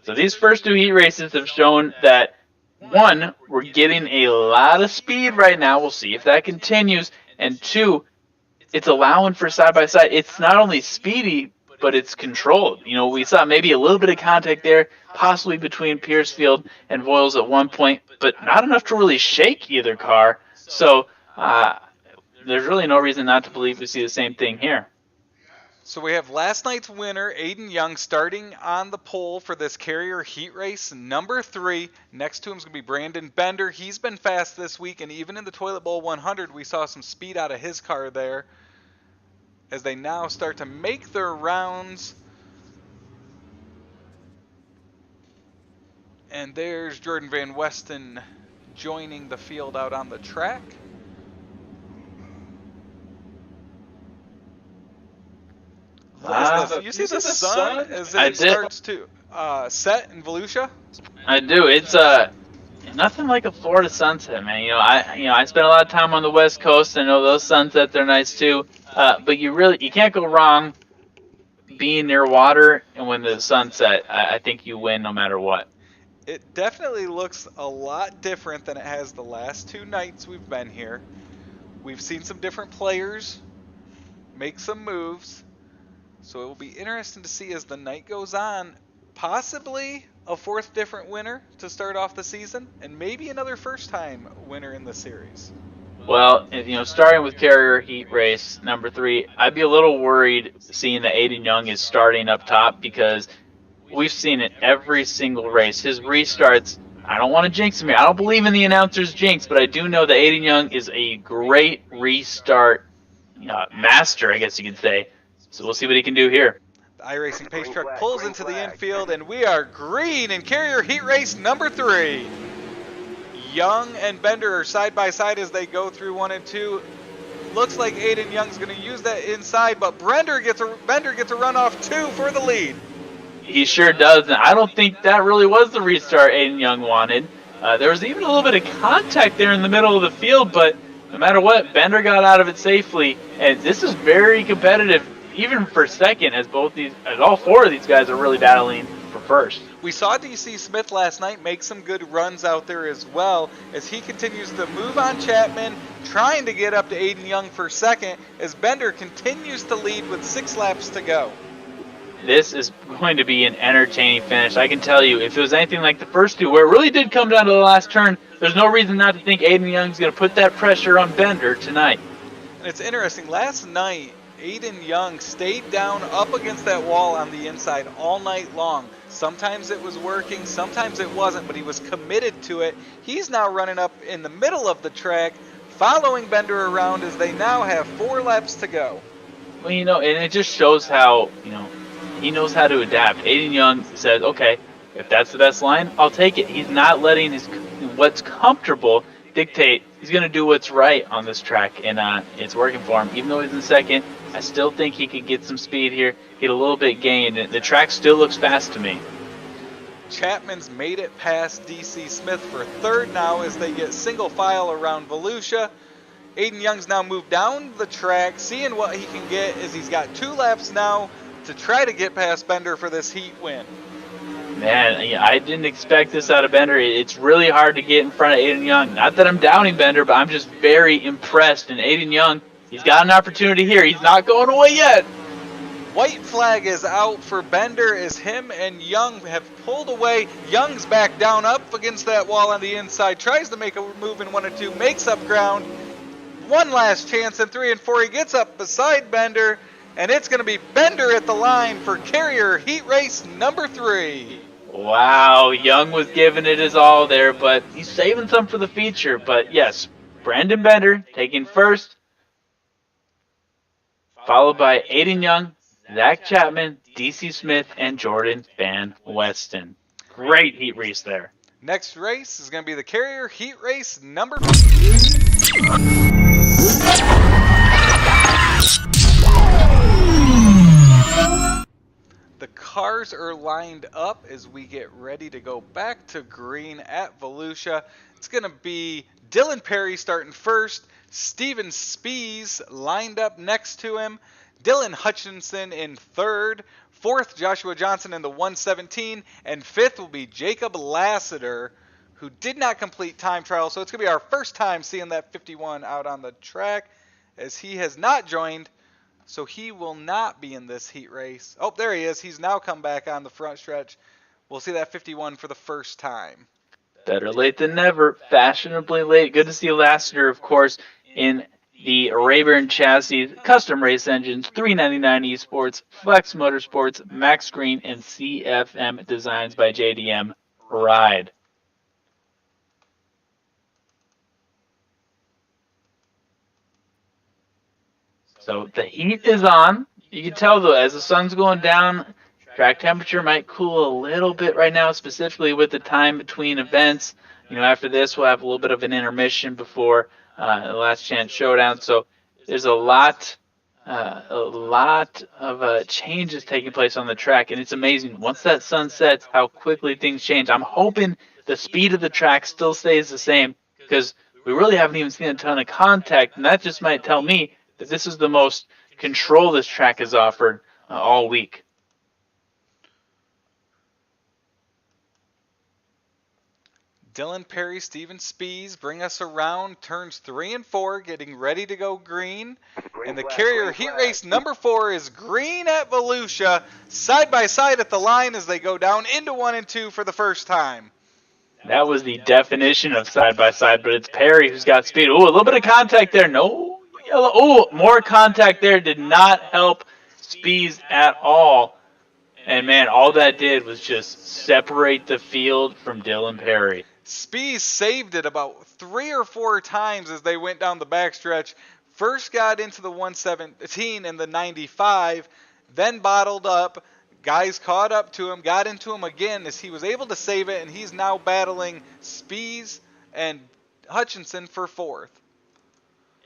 So these first 2 heat races have shown that, 1, we're getting a lot of speed right now. We'll see if that continues. And 2, it's allowing for side-by-side. It's not only speedy, but it's controlled. You know, we saw maybe a little bit of contact there, possibly between Piercefield and Voiles at one point, but not enough to really shake either car. So there's really no reason not to believe we see the same thing here. So we have last night's winner, Aiden Young, starting on the pole for this Carrier Heat Race number 3. Next to him is going to be Brandon Bender. He's been fast this week, and even in the Toilet Bowl 100, we saw some speed out of his car there as they now start to make their rounds. And there's Jordan Van Weston joining the field out on the track. You see the sun as it starts to set in Volusia? I do. It's nothing like a Florida sunset, man. I spent a lot of time on the West Coast. I know those sunsets are nice too. But you can't go wrong being near water, and when the sun set, I think you win no matter what. It definitely looks a lot different than it has the last 2 nights we've been here. We've seen some different players make some moves. So it will be interesting to see as the night goes on, possibly a 4th different winner to start off the season, and maybe another first-time winner in the series. Well, starting with Carrier Heat Race number 3, I'd be a little worried seeing that Aiden Young is starting up top because we've seen it every single race. His restarts, I don't want to jinx him here. I don't believe in the announcer's jinx, but I do know that Aiden Young is a great restart master, I guess you could say. So we'll see what he can do here. The iRacing Pace Truck pulls into the infield, and we are green in Carrier Heat Race number 3. Young and Bender are side by side as they go through 1 and 2. Looks like Aiden Young's going to use that inside, but Bender gets a run off 2 for the lead. He sure does, and I don't think that really was the restart Aiden Young wanted. There was even a little bit of contact there in the middle of the field, but no matter what, Bender got out of it safely, and this is very competitive. Even for second, as all 4 of these guys are really battling for first. We saw DC Smith last night make some good runs out there as well as he continues to move on Chapman, trying to get up to Aiden Young for second as Bender continues to lead with 6 laps to go. This is going to be an entertaining finish. I can tell you, if it was anything like the first 2, where it really did come down to the last turn, there's no reason not to think Aiden Young's going to put that pressure on Bender tonight. And it's interesting, last night, Aiden Young stayed down up against that wall on the inside all night long. Sometimes it was working, sometimes it wasn't, but he was committed to it. He's now running up in the middle of the track, following Bender around as they now have 4 laps to go. Well, and it just shows how, he knows how to adapt. Aiden Young says, okay, if that's the best line, I'll take it. He's not letting what's comfortable dictate. He's going to do what's right on this track, and it's working for him. Even though he's in second, I still think he could get some speed here, get a little bit gained. The track still looks fast to me. Chapman's made it past DC Smith for third now as they get single file around Volusia. Aiden Young's now moved down the track, seeing what he can get as he's got 2 laps now to try to get past Bender for this heat win. Man, I didn't expect this out of Bender. It's really hard to get in front of Aiden Young. Not that I'm downing Bender, but I'm just very impressed. And Aiden Young, he's got an opportunity here. He's not going away yet. White flag is out for Bender as him and Young have pulled away. Young's back down up against that wall on the inside, tries to make a move in 1 and 2, makes up ground. One last chance in 3 and 4. He gets up beside Bender, and it's going to be Bender at the line for Carrier Heat Race number 3. Wow, Young was giving it his all there, but he's saving some for the feature. But yes, Brandon Bender taking first, followed by Aiden Young, Zach Chapman, DC Smith, and Jordan Van Weston. Great heat race there. Next race is going to be the Carrier Heat Race number 4. The cars are lined up as we get ready to go back to green at Volusia. It's going to be Dylan Perry starting first, Steven Spees lined up next to him, Dylan Hutchinson in third, fourth Joshua Johnson in the 117, and fifth will be Jacob Lassiter, who did not complete time trial. So it's going to be our first time seeing that 51 out on the track, as he has not joined. So he will not be in this heat race. Oh, there he is. He's now come back on the front stretch. We'll see that 51 for the first time. Better late than never. Fashionably late. Good to see Lassiter, of course, in the Rayburn chassis, custom race engines, 399 Esports, Flex Motorsports, Max Green, and CFM designs by JDM Ride. So the heat is on. You can tell, though, as the sun's going down, track temperature might cool a little bit right now, specifically with the time between events. After this, we'll have a little bit of an intermission before the last chance showdown. So there's a lot of changes taking place on the track, and it's amazing. Once that sun sets, how quickly things change. I'm hoping the speed of the track still stays the same, because we really haven't even seen a ton of contact, and that just might tell me that this is the most control this track has offered all week. Dylan Perry, Steven Spees bring us around turns 3 and 4, getting ready to go green. And the Carrier Heat Race number 4 is green at Volusia, side by side at the line as they go down into 1 and 2 for the first time. That was the definition of side by side, but it's Perry who's got speed. Oh, a little bit of contact there. No. Oh, more contact there. Did not help Spees at all. And man, all that did was just separate the field from Dylan Perry. Spees saved it about 3 or 4 times as they went down the backstretch. First got into the 117 and the 95, then bottled up. Guys caught up to him, got into him again as he was able to save it, and he's now battling Spees and Hutchinson for 4th.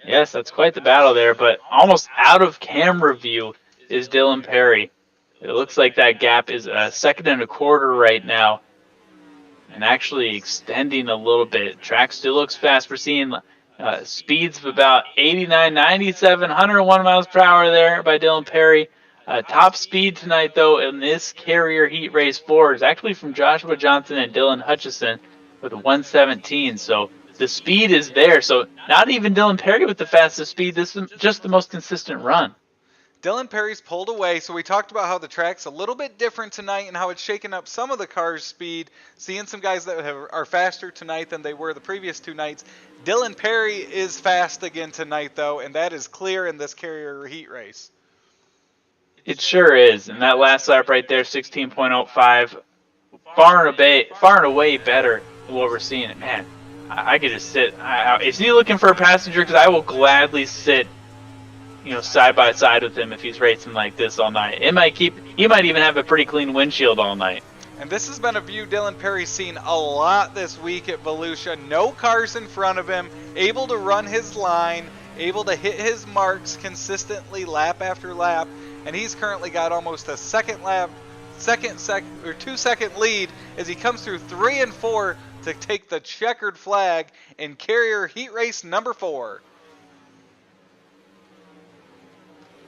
Yes, that's quite the battle there, but almost out of camera view is Dylan Perry. It looks like that gap is a 2 1/4 right now, and actually extending a little bit. Track still looks fast. We're seeing speeds of about 89, 97, 101 miles per hour there by Dylan Perry. Top speed tonight, though, in this Carrier Heat Race 4 is actually from Joshua Johnson and Dylan Hutchison with a 117. So the speed is there. So not even Dylan Perry with the fastest speed. This is just the most consistent run. Dylan Perry's pulled away, so we talked about how the track's a little bit different tonight and how it's shaken up some of the cars' speed, seeing some guys that are faster tonight than they were the previous 2 nights. Dylan Perry is fast again tonight, though, and that is clear in this Carrier Heat Race. It sure is. And that last lap right there, 16.05, far and away better than what we're seeing. Man, I could just sit. Is he looking for a passenger? Because I will gladly sit, side by side with him if he's racing like this all night. He might even have a pretty clean windshield all night. And this has been a view Dylan Perry's seen a lot this week at Volusia. No cars in front of him, able to run his line, able to hit his marks consistently lap after lap, and he's currently got almost a 2-second lead as he comes through 3 and 4 to take the checkered flag in Carrier Heat Race number 4.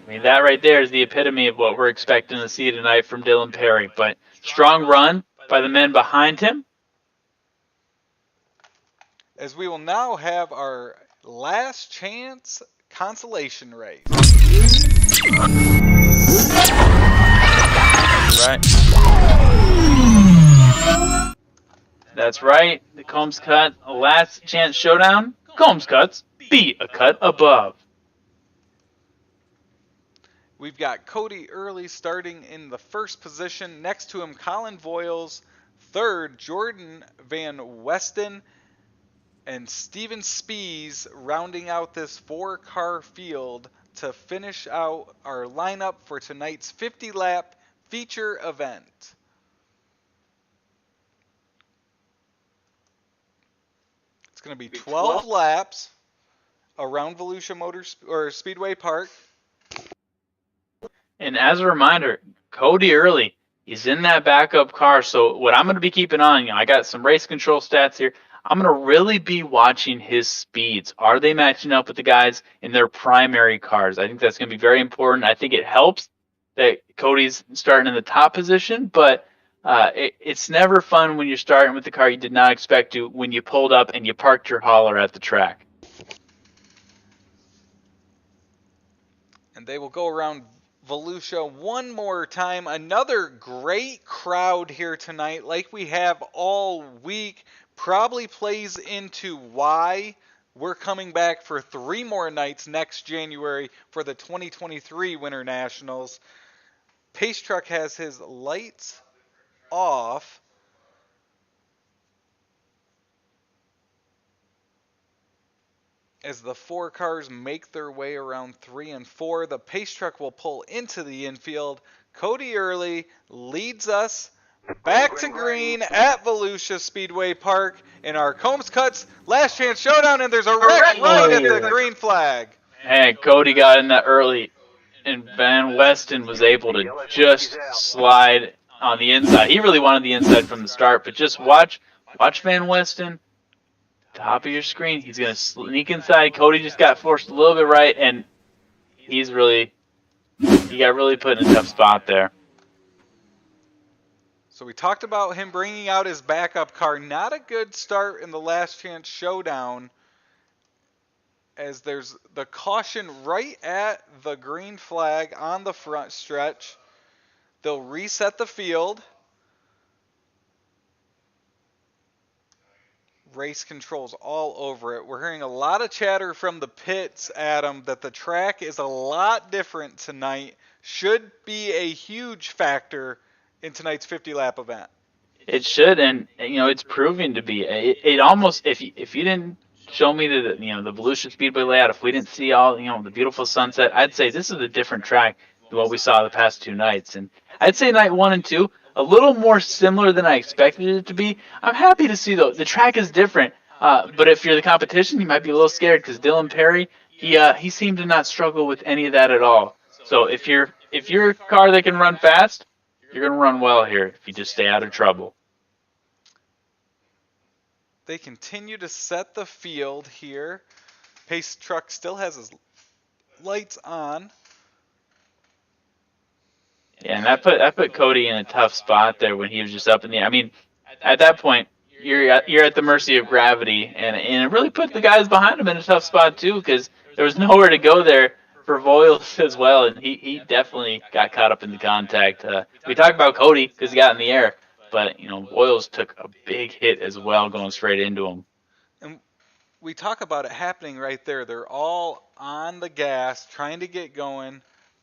I mean, that right there is the epitome of what we're expecting to see tonight from Dylan Perry. But strong run by the men behind him. As we will now have our last chance consolation race. Right. That's right. The Combs Cut last chance showdown. Combs Cuts be a cut above. We've got Cody Early starting in the first position. Next to him, Colin Voiles. Third, Jordan Van Westen. And Steven Spees rounding out this 4-car field to finish out our lineup for tonight's 50-lap feature event. It's going to be 12 laps around Volusia Speedway Park. And as a reminder, Cody Early, he's in that backup car. So what I'm going to be keeping on, I got some race control stats here. I'm going to really be watching his speeds. Are they matching up with the guys in their primary cars? I think that's going to be very important. I think it helps that Cody's starting in the top position, but it's never fun when you're starting with the car you did not expect to when you pulled up and you parked your hauler at the track. And they will go around Volusia one more time. Another great crowd here tonight, like we have all week. Probably plays into why we're coming back for 3 more nights next January for the 2023 Winter Nationals. Pace Truck has his lights off. As the 4 cars make their way around 3 and 4, the Pace Truck will pull into the infield. Cody Early leads us back to green at Volusia Speedway Park in our Combs Cuts last chance showdown, and there's a wreck right at the green flag. And Cody got in that early, and Van Westen was able to just slide on the inside. He really wanted the inside from the start, but just watch Van Westen. Top of your screen, he's going to sneak inside. Cody just got forced a little bit right, and he got really put in a tough spot there. So we talked about him bringing out his backup car. Not a good start in the last chance showdown, as there's the caution right at the green flag on the front stretch. They'll reset the field. Race controls all over it. We're hearing a lot of chatter from the pits, Adam, that the track is a lot different tonight. Should be a huge factor in tonight's 50-lap event. It should, and it's proving to be. It almost, if you didn't show me the Volusia Speedway layout, if we didn't see all the beautiful sunset, I'd say this is a different track than what we saw the past 2 nights. And I'd say night 1 and 2 a little more similar than I expected it to be. I'm happy to see though the track is different, but if you're the competition, you might be a little scared because Dylan Perry, he seemed to not struggle with any of that at all. So if you're a car that can run fast, you're going to run well here if you just stay out of trouble. They continue to set the field here. Pace Truck still has his lights on. Yeah, and that put Cody in a tough spot there when he was just up in the air. I mean, at that point, you're at the mercy of gravity, and it really put the guys behind him in a tough spot too, because there was nowhere to go there for Voiles as well, and he definitely got caught up in the contact. We talked about Cody because he got in the air, but Voiles took a big hit as well, going straight into him. And we talk about it happening right there. They're all on the gas, trying to get going.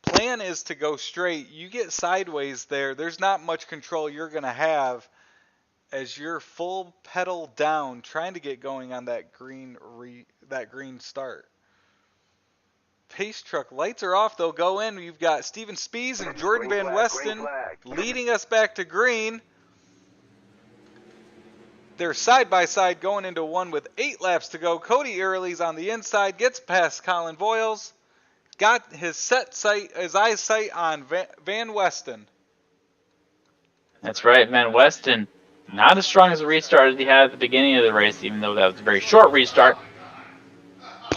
plan is to go straight. You get sideways there, there's not much control you're going to have as you're full pedal down trying to get going on that green start. Pace truck lights are off. They'll go in. You've got Steven Spies and Jordan Van Westen leading us back to green. They're side by side going into one with 8 laps to go. Cody Early's on the inside, gets past Colin Voiles. Got his eyesight on Van Westen. That's right, Van Westen. Not as strong as a restart as he had at the beginning of the race, even though that was a very short restart.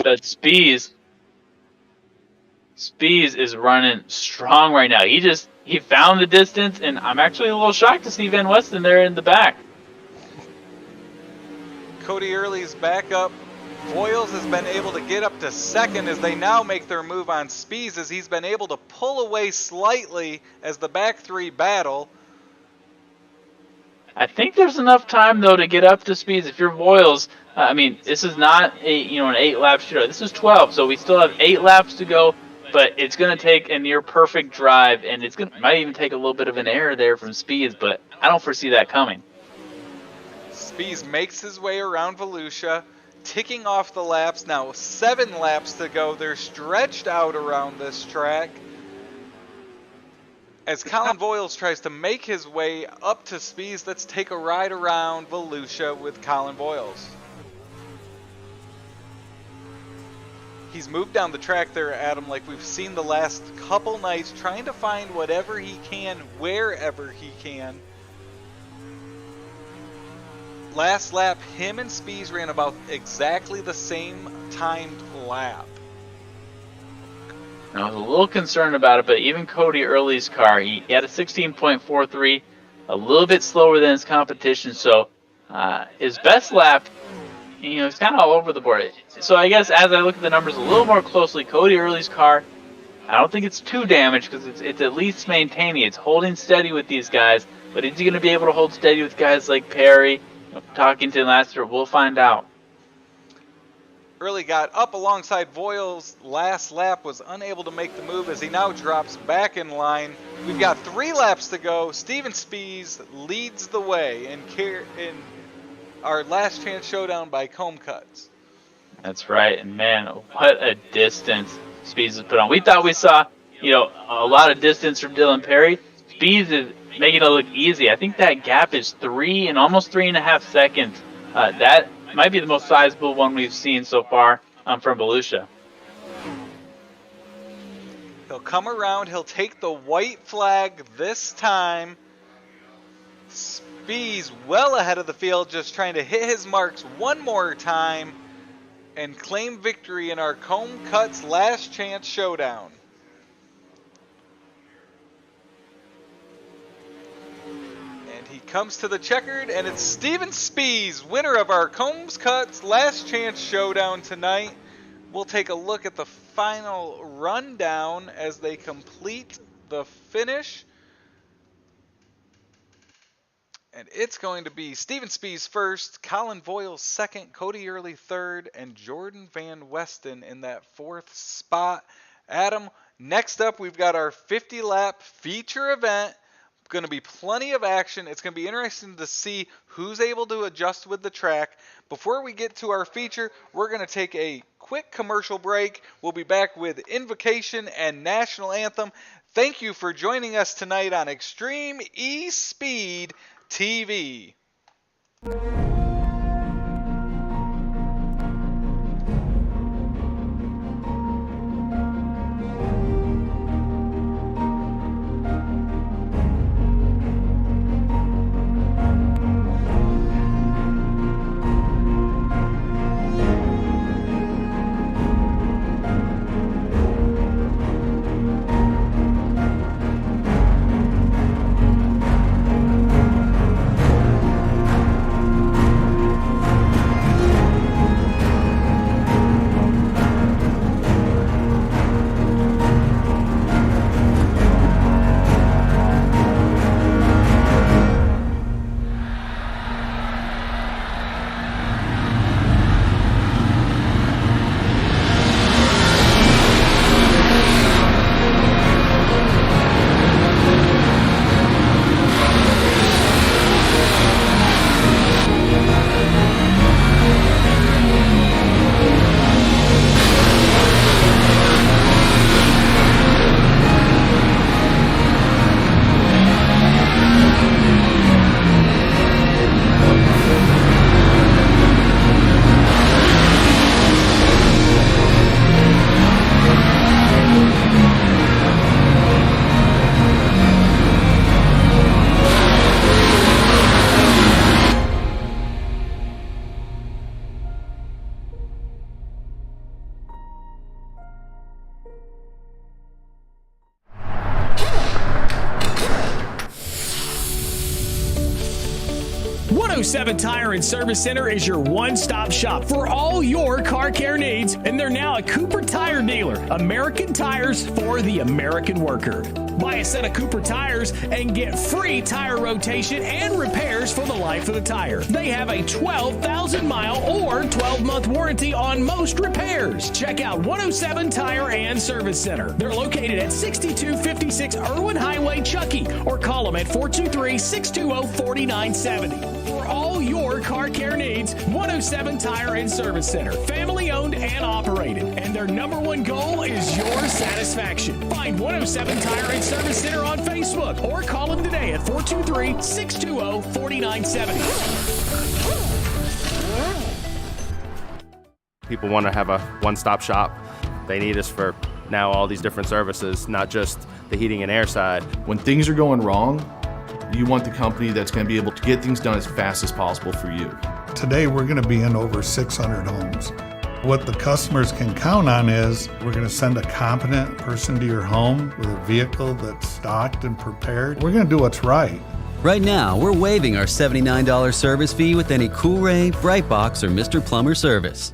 But Spies is running strong right now. He found the distance, and I'm actually a little shocked to see Van Westen there in the back. Cody Early's back up. Voiles has been able to get up to second as they now make their move on Spies, as he's been able to pull away slightly as the back three battle. I think there's enough time though to get up to Spies. If you're Voiles, this is not an 8-lap shootout. This is 12, so we still have 8 laps to go. But it's going to take a near perfect drive, and might even take a little bit of an error there from Spies, but I don't foresee that coming. Spies makes his way around Volusia, ticking off the laps. Now 7 laps to go. They're stretched out around this track as Colin Voiles tries to make his way up to Spies. Let's take a ride around Volusia with Colin Voiles. He's moved down the track there, Adam, like we've seen the last couple nights, trying to find whatever he can, wherever he can. Last lap, him and Spies ran about exactly the same timed lap. I was a little concerned about it, but even Cody Early's car, he had a 16.43, a little bit slower than his competition, so his best lap, he's kind of all over the board. So I guess as I look at the numbers a little more closely, Cody Early's car, I don't think it's too damaged because it's at least maintaining. It's holding steady with these guys, but is he going to be able to hold steady with guys like Perry? Talking to him last year, we'll find out. Early got up alongside Voiles. Last lap was unable to make the move as he now drops back in line. We've got 3 laps to go. Steven Spies leads the way in our last chance showdown by comb cuts. That's right, and man, what a distance Spies has put on. We thought we saw, a lot of distance from Dylan Perry. Spies is making it look easy. I think that gap is 3 and almost 3.5 seconds. That might be the most sizable one we've seen so far from Volusia. He'll come around. He'll take the white flag this time. Spies well ahead of the field, just trying to hit his marks one more time and claim victory in our comb cuts last chance showdown. He comes to the checkered, and it's Steven Spies, winner of our Combs Cuts Last Chance Showdown tonight. We'll take a look at the final rundown as they complete the finish. And it's going to be Steven Spies first, Colin Voiles second, Cody Early third, and Jordan Van Westen in that 4th spot. Adam, next up we've got our 50-lap feature event. Going to be plenty of action. It's going to be interesting to see who's able to adjust with the track. Before we get to our feature, we're going to take a quick commercial break. We'll be back with Invocation and National Anthem. Thank you for joining us tonight on Extreme eSpeed TV. 107 Tire and Service Center is your one-stop shop for all your car care needs, and they're now a Cooper Tire dealer. American tires for the American worker. Buy a set of Cooper tires and get free tire rotation and repairs for the life of the tire. They have a 12,000-mile or 12-month warranty on most repairs. Check out 107 Tire and Service Center. They're located at 6256 Irwin Highway, Chuckey, or call them at 423-620-4970. For all your car care needs, 107 Tire and Service Center. Family owned and operated. And their number one goal is your satisfaction. Find 107 Tire and Service Center on Facebook or call them today at 423-620-4970. People want to have a one-stop shop. They need us for now all these different services, not just the heating and air side. When things are going wrong, you want the company that's going to be able to get things done as fast as possible for you. Today, we're going to be in over 600 homes. What the customers can count on is we're going to send a competent person to your home with a vehicle that's stocked and prepared. We're going to do what's right. Right now, we're waiving our $79 service fee with any Coolray, Brite Box, or Mr. Plumber service.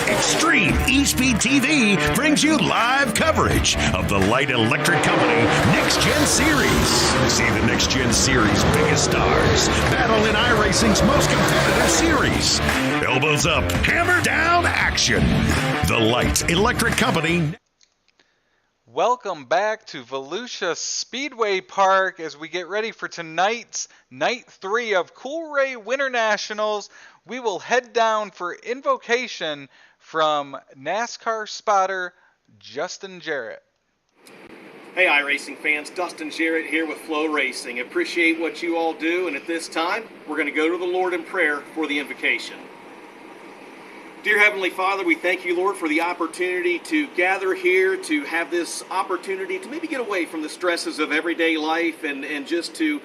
Extreme eSpeed TV brings you live coverage of the Light Electric Company Next Gen Series. See the Next Gen Series' biggest stars battle in iRacing's most competitive series. Elbows up, hammer down action. The Light Electric Company. Welcome back to Volusia Speedway Park as we get ready for tonight's Night 3 of Coolray WinterNationals. We will head down for invocation from NASCAR spotter Justin Jarrett. Hey iRacing fans, Dustin Jarrett here with Flow Racing. Appreciate what you all do, and at this time, we're going to go to the Lord in prayer for the invocation. Dear Heavenly Father, we thank you, Lord, for the opportunity to gather here, to have this opportunity to maybe get away from the stresses of everyday life and just to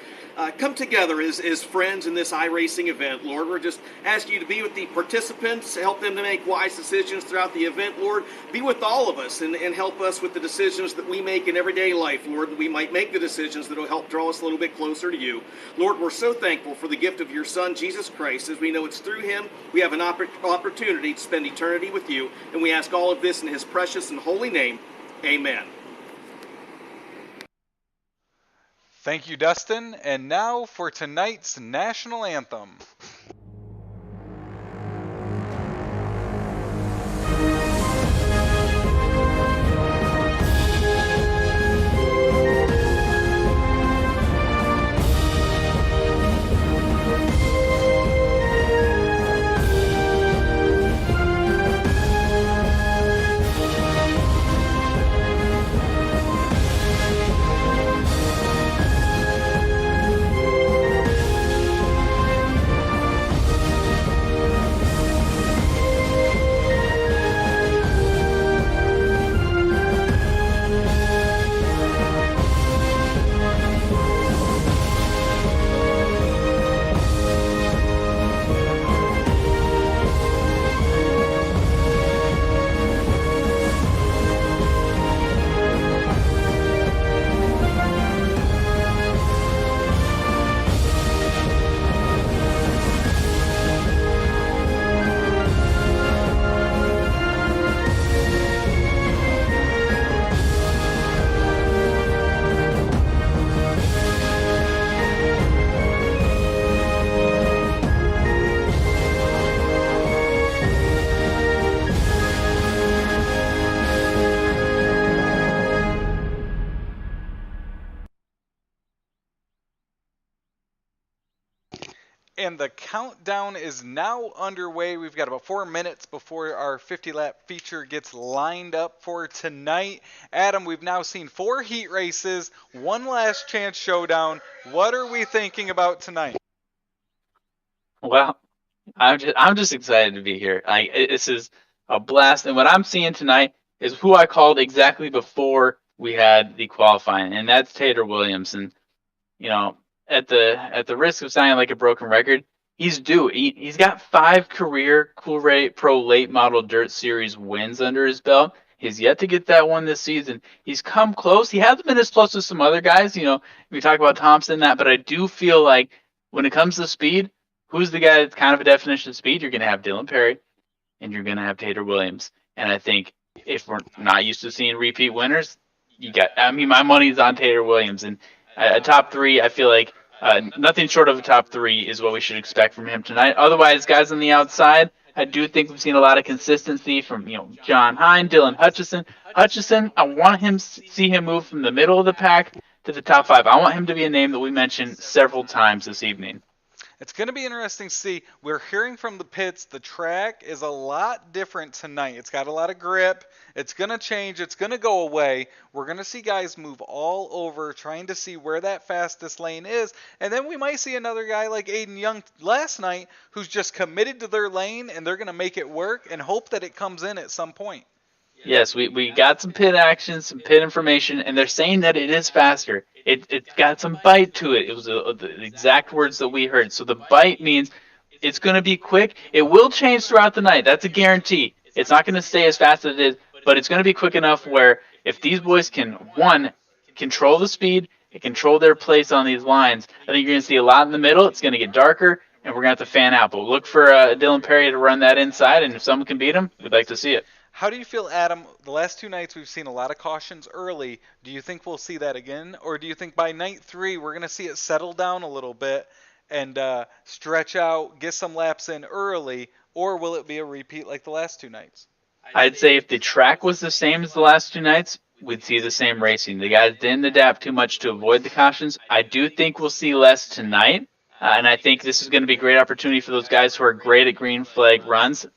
come together as friends in this iRacing event, Lord. We're just asking you to be with the participants, help them to make wise decisions throughout the event, Lord. Be with all of us and help us with the decisions that we make in everyday life, Lord, that we might make the decisions that will help draw us a little bit closer to you. Lord, we're so thankful for the gift of your Son, Jesus Christ, as we know it's through him we have an opportunity to spend eternity with you, and we ask all of this in his precious and holy name. Amen. Thank you, Dustin. And now for tonight's national anthem. and the countdown is now underway. We've got about 4 minutes before our 50-lap feature gets lined up for tonight. Adam, we've now seen 4 heat races, 1 last chance showdown. What are we thinking about tonight? Well, I'm just excited to be here. This is a blast, and what I'm seeing tonight is who I called exactly before we had the qualifying, and that's Tater Williams. And you know, at the risk of sounding like a broken record, he's due. He's got 5 career Coolray Pro Late Model Dirt Series wins under his belt. He's yet to get that one this season. He's come close. He hasn't been as close as some other guys. You know, we talk about Thompson but I do feel like when it comes to speed, who's the guy that's kind of a definition of speed? You're going to have Dylan Perry, and you're going to have Tater Williams. And I think if we're not used to seeing repeat winners, my money's on Tater Williams. And a top 3, I feel like nothing short of a top 3 is what we should expect from him tonight. Otherwise, guys on the outside, I do think we've seen a lot of consistency from John Hine, Dylan Hutchison. I want him see him move from the middle of the pack to the top 5. I want him to be a name that we mentioned several times this evening. It's going to be interesting to see. We're hearing from the pits the track is a lot different tonight. It's got a lot of grip. It's going to change. It's going to go away. We're going to see guys move all over trying to see where that fastest lane is. And then we might see another guy like Aiden Young last night who's just committed to their lane, and they're going to make it work and hope that it comes in at some point. Yes, we got some pit action, some pit information, and they're saying that it is faster. It's got some bite to it. It was the exact words that we heard. So the bite means it's going to be quick. It will change throughout the night. That's a guarantee. It's not going to stay as fast as it is, but it's going to be quick enough where if these boys can, one, control the speed and control their place on these lines, I think you're going to see a lot in the middle. It's going to get darker, and we're going to have to fan out. But we'll look for Dylan Perry to run that inside, and if someone can beat him, we'd like to see it. How do you feel, Adam? The last 2 nights we've seen a lot of cautions early. Do you think we'll see that again? Or do you think by night 3 we're going to see it settle down a little bit and stretch out, get some laps in early? Or will it be a repeat like the last 2 nights? I'd say if the track was the same as the last 2 nights, we'd see the same racing. The guys didn't adapt too much to avoid the cautions. I do think we'll see less tonight. And I think this is going to be a great opportunity for those guys who are great at green flag runs.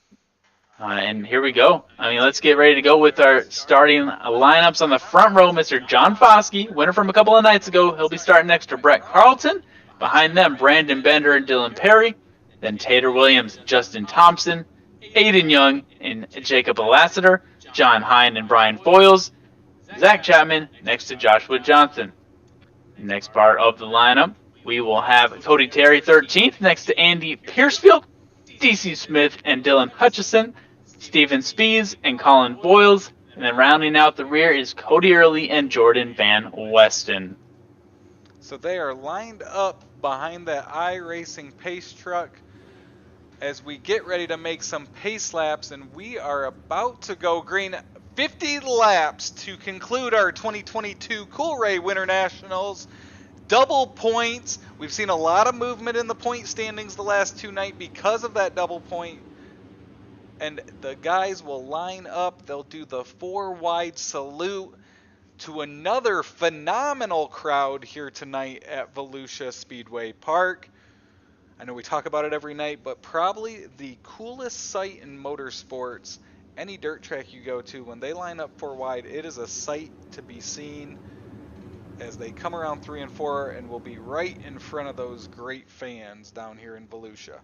And here we go. Let's get ready to go with our starting lineups on the front row. Mr. John Foskey, winner from a couple of nights ago. He'll be starting next to Brett Carlton. Behind them, Brandon Bender and Dylan Perry. Then Tater Williams, Justin Thompson, Aiden Young and Jacob Lassiter, John Hine and Brian Foyles, Zach Chapman next to Joshua Johnson. Next part of the lineup, we will have Cody Terry 13th next to Andy Piercefield, DC Smith and Dylan Hutchison, Steven Spees and Colin Boyles, and then rounding out the rear is Cody Early and Jordan Van Weston. So they are lined up behind that iRacing pace truck as we get ready to make some pace laps, and we are about to go green. 50 laps to conclude our 2022 Coolray WinterNationals. Double points. We've seen a lot of movement in the point standings the last 2 nights because of that double point. And the guys will line up. They'll do the 4 wide salute to another phenomenal crowd here tonight at Volusia Speedway Park. I know we talk about it every night, but probably the coolest sight in motorsports. Any dirt track you go to, when they line up 4 wide, it is a sight to be seen as they come around 3 and 4 and will be right in front of those great fans down here in Volusia.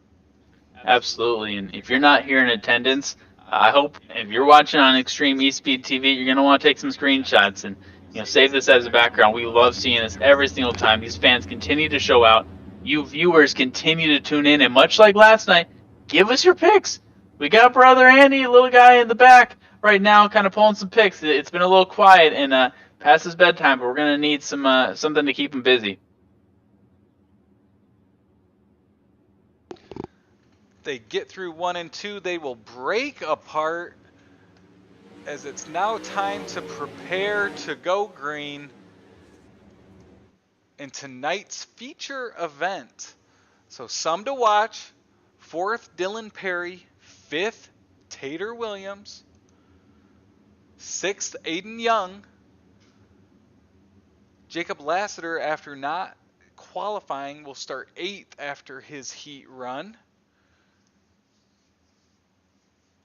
Absolutely, and if you're not here in attendance, I hope if you're watching on Extreme eSpeed TV, you're going to want to take some screenshots and save this as a background. We love seeing this every single time. These fans continue to show out. You viewers continue to tune in, and much like last night, give us your picks. We got brother Andy, little guy in the back right now, kind of pulling some picks. It's been a little quiet and past his bedtime, but we're going to need some something to keep him busy. They get through 1 and 2. They will break apart as it's now time to prepare to go green in tonight's feature event. So some to watch. 4th, Dylan Perry. 5th, Tater Williams. 6th, Aiden Young. Jacob Lassiter, after not qualifying will start 8th after his heat run.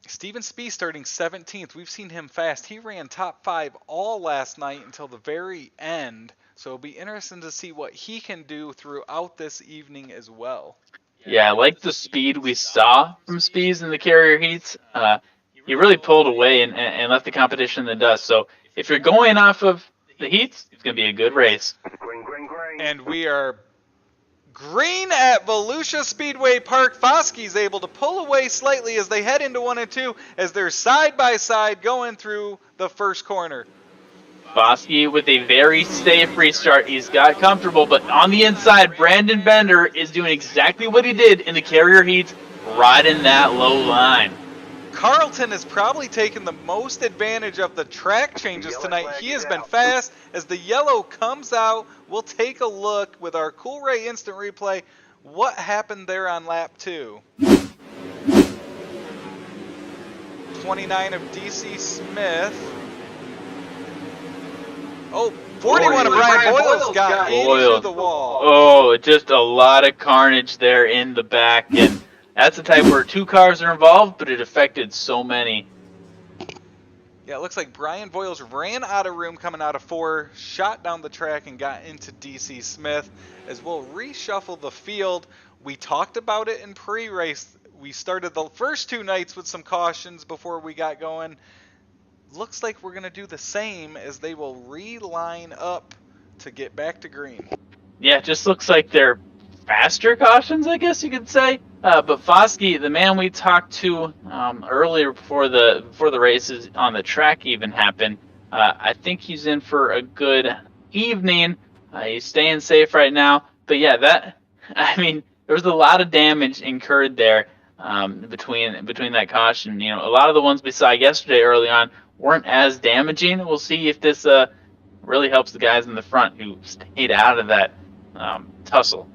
Steven Spee starting 17th. We've seen him fast. He ran top 5 all last night until the very end. So it'll be interesting to see what he can do throughout this evening as well. Yeah, I like the speed we saw from Spees in the carrier heats. He really pulled away and left the competition in the dust. So if you're going off of the heats, it's going to be a good race. And we are green at Volusia Speedway Park. Foskey's able to pull away slightly as they head into 1 and 2 as they're side by side going through the first corner. Foskey with a very safe restart. He's got comfortable, but on the inside, Brandon Bender is doing exactly what he did in the carrier heats, riding that low line. Carlton has probably taken the most advantage of the track changes tonight. He has been fast. As the yellow comes out, we'll take a look with our Coolray instant replay what happened there on lap 2. 29 of DC Smith. Oh, 41 of Brian Boyles got into the wall. Oh, just a lot of carnage there in the back. And that's the type where 2 cars are involved, but it affected so many. Yeah, it looks like Brian Boyles ran out of room coming out of 4, shot down the track and got into DC Smith. As we'll reshuffle the field, we talked about it in pre-race. We started the first 2 nights with some cautions before we got going. Looks like we're going to do the same as they will reline up to get back to green. Yeah, it just looks like they're faster cautions, I guess you could say. But Foskey, the man we talked to earlier before the races on the track even happened, I think he's in for a good evening. He's staying safe right now. But yeah, there was a lot of damage incurred there between that caution. You know, a lot of the ones we saw yesterday early on weren't as damaging. We'll see if this really helps the guys in the front who stayed out of that tussle.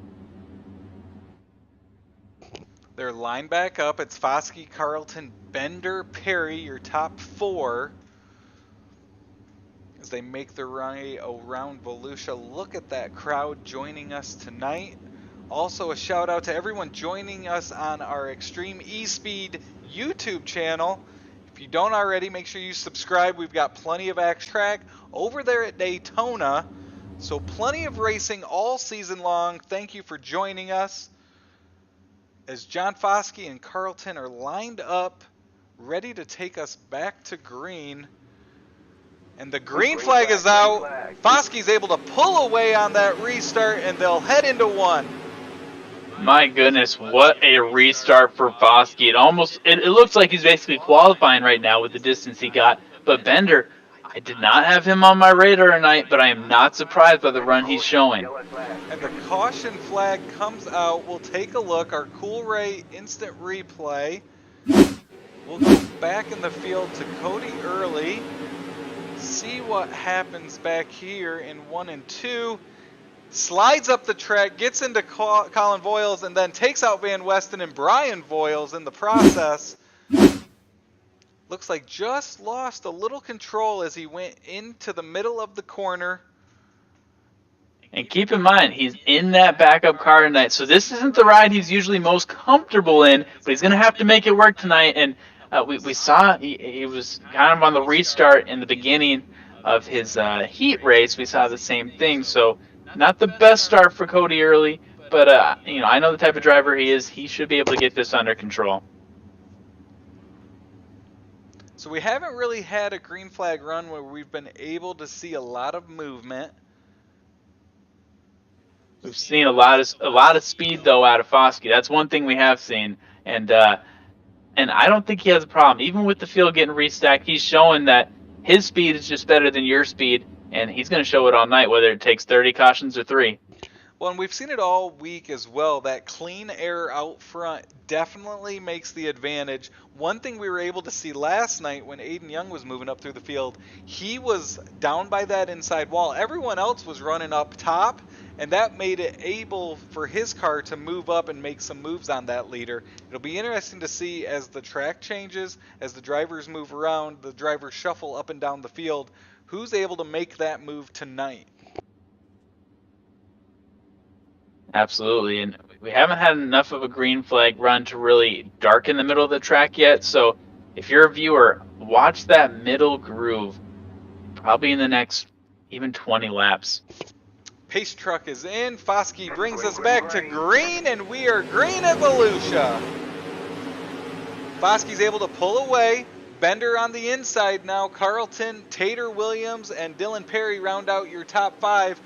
They're lined back up. It's Foskey, Carlton, Bender, Perry, your top 4. As they make their way around Volusia. Look at that crowd joining us tonight. Also a shout out to everyone joining us on our Extreme eSpeed YouTube channel. If you don't already, make sure you subscribe. We've got plenty of action track over there at Daytona. So plenty of racing all season long. Thank you for joining us. As John Foskey and Carlton are lined up, ready to take us back to green. And the green flag is out. Foskey's able to pull away on that restart, and they'll head into 1. My goodness, what a restart for Foskey. It looks like he's basically qualifying right now with the distance he got. But Bender, I did not have him on my radar tonight, but I am not surprised by the run he's showing. And the caution flag comes out. We'll take a look. Our Coolray instant replay. We'll go back in the field to Cody Early. See what happens back here in 1 and 2. Slides up the track, gets into Colin Voiles, and then takes out Van Westen and Brian Voiles in the process. Looks like just lost a little control as he went into the middle of the corner. And keep in mind, he's in that backup car tonight, so this isn't the ride he's usually most comfortable in, but he's going to have to make it work tonight. And we saw he was kind of on the restart in the beginning of his heat race. We saw the same thing, so not the best start for Cody Early, but I know the type of driver he is. He should be able to get this under control. So we haven't really had a green flag run where we've been able to see a lot of movement. We've seen a lot of speed though out of Foskey. That's one thing we have seen, and I don't think he has a problem. Even with the field getting restacked, he's showing that his speed is just better than your speed, and he's going to show it all night, whether it takes 30 cautions or 3. Well, and we've seen it all week as well. That clean air out front definitely makes the advantage. One thing we were able to see last night when Aiden Young was moving up through the field, he was down by that inside wall. Everyone else was running up top, and that made it able for his car to move up and make some moves on that leader. It'll be interesting to see as the track changes, as the drivers move around, the drivers shuffle up and down the field, who's able to make that move tonight. Absolutely, and we haven't had enough of a green flag run to really darken the middle of the track yet. So if you're a viewer, watch that middle groove, probably in the next even 20 laps. Pace truck is in. Foskey brings us back to green, and we are green at Volusia. Foskey's able to pull away. Bender on the inside now. Carlton, Tater Williams, and Dylan Perry round out your top 5.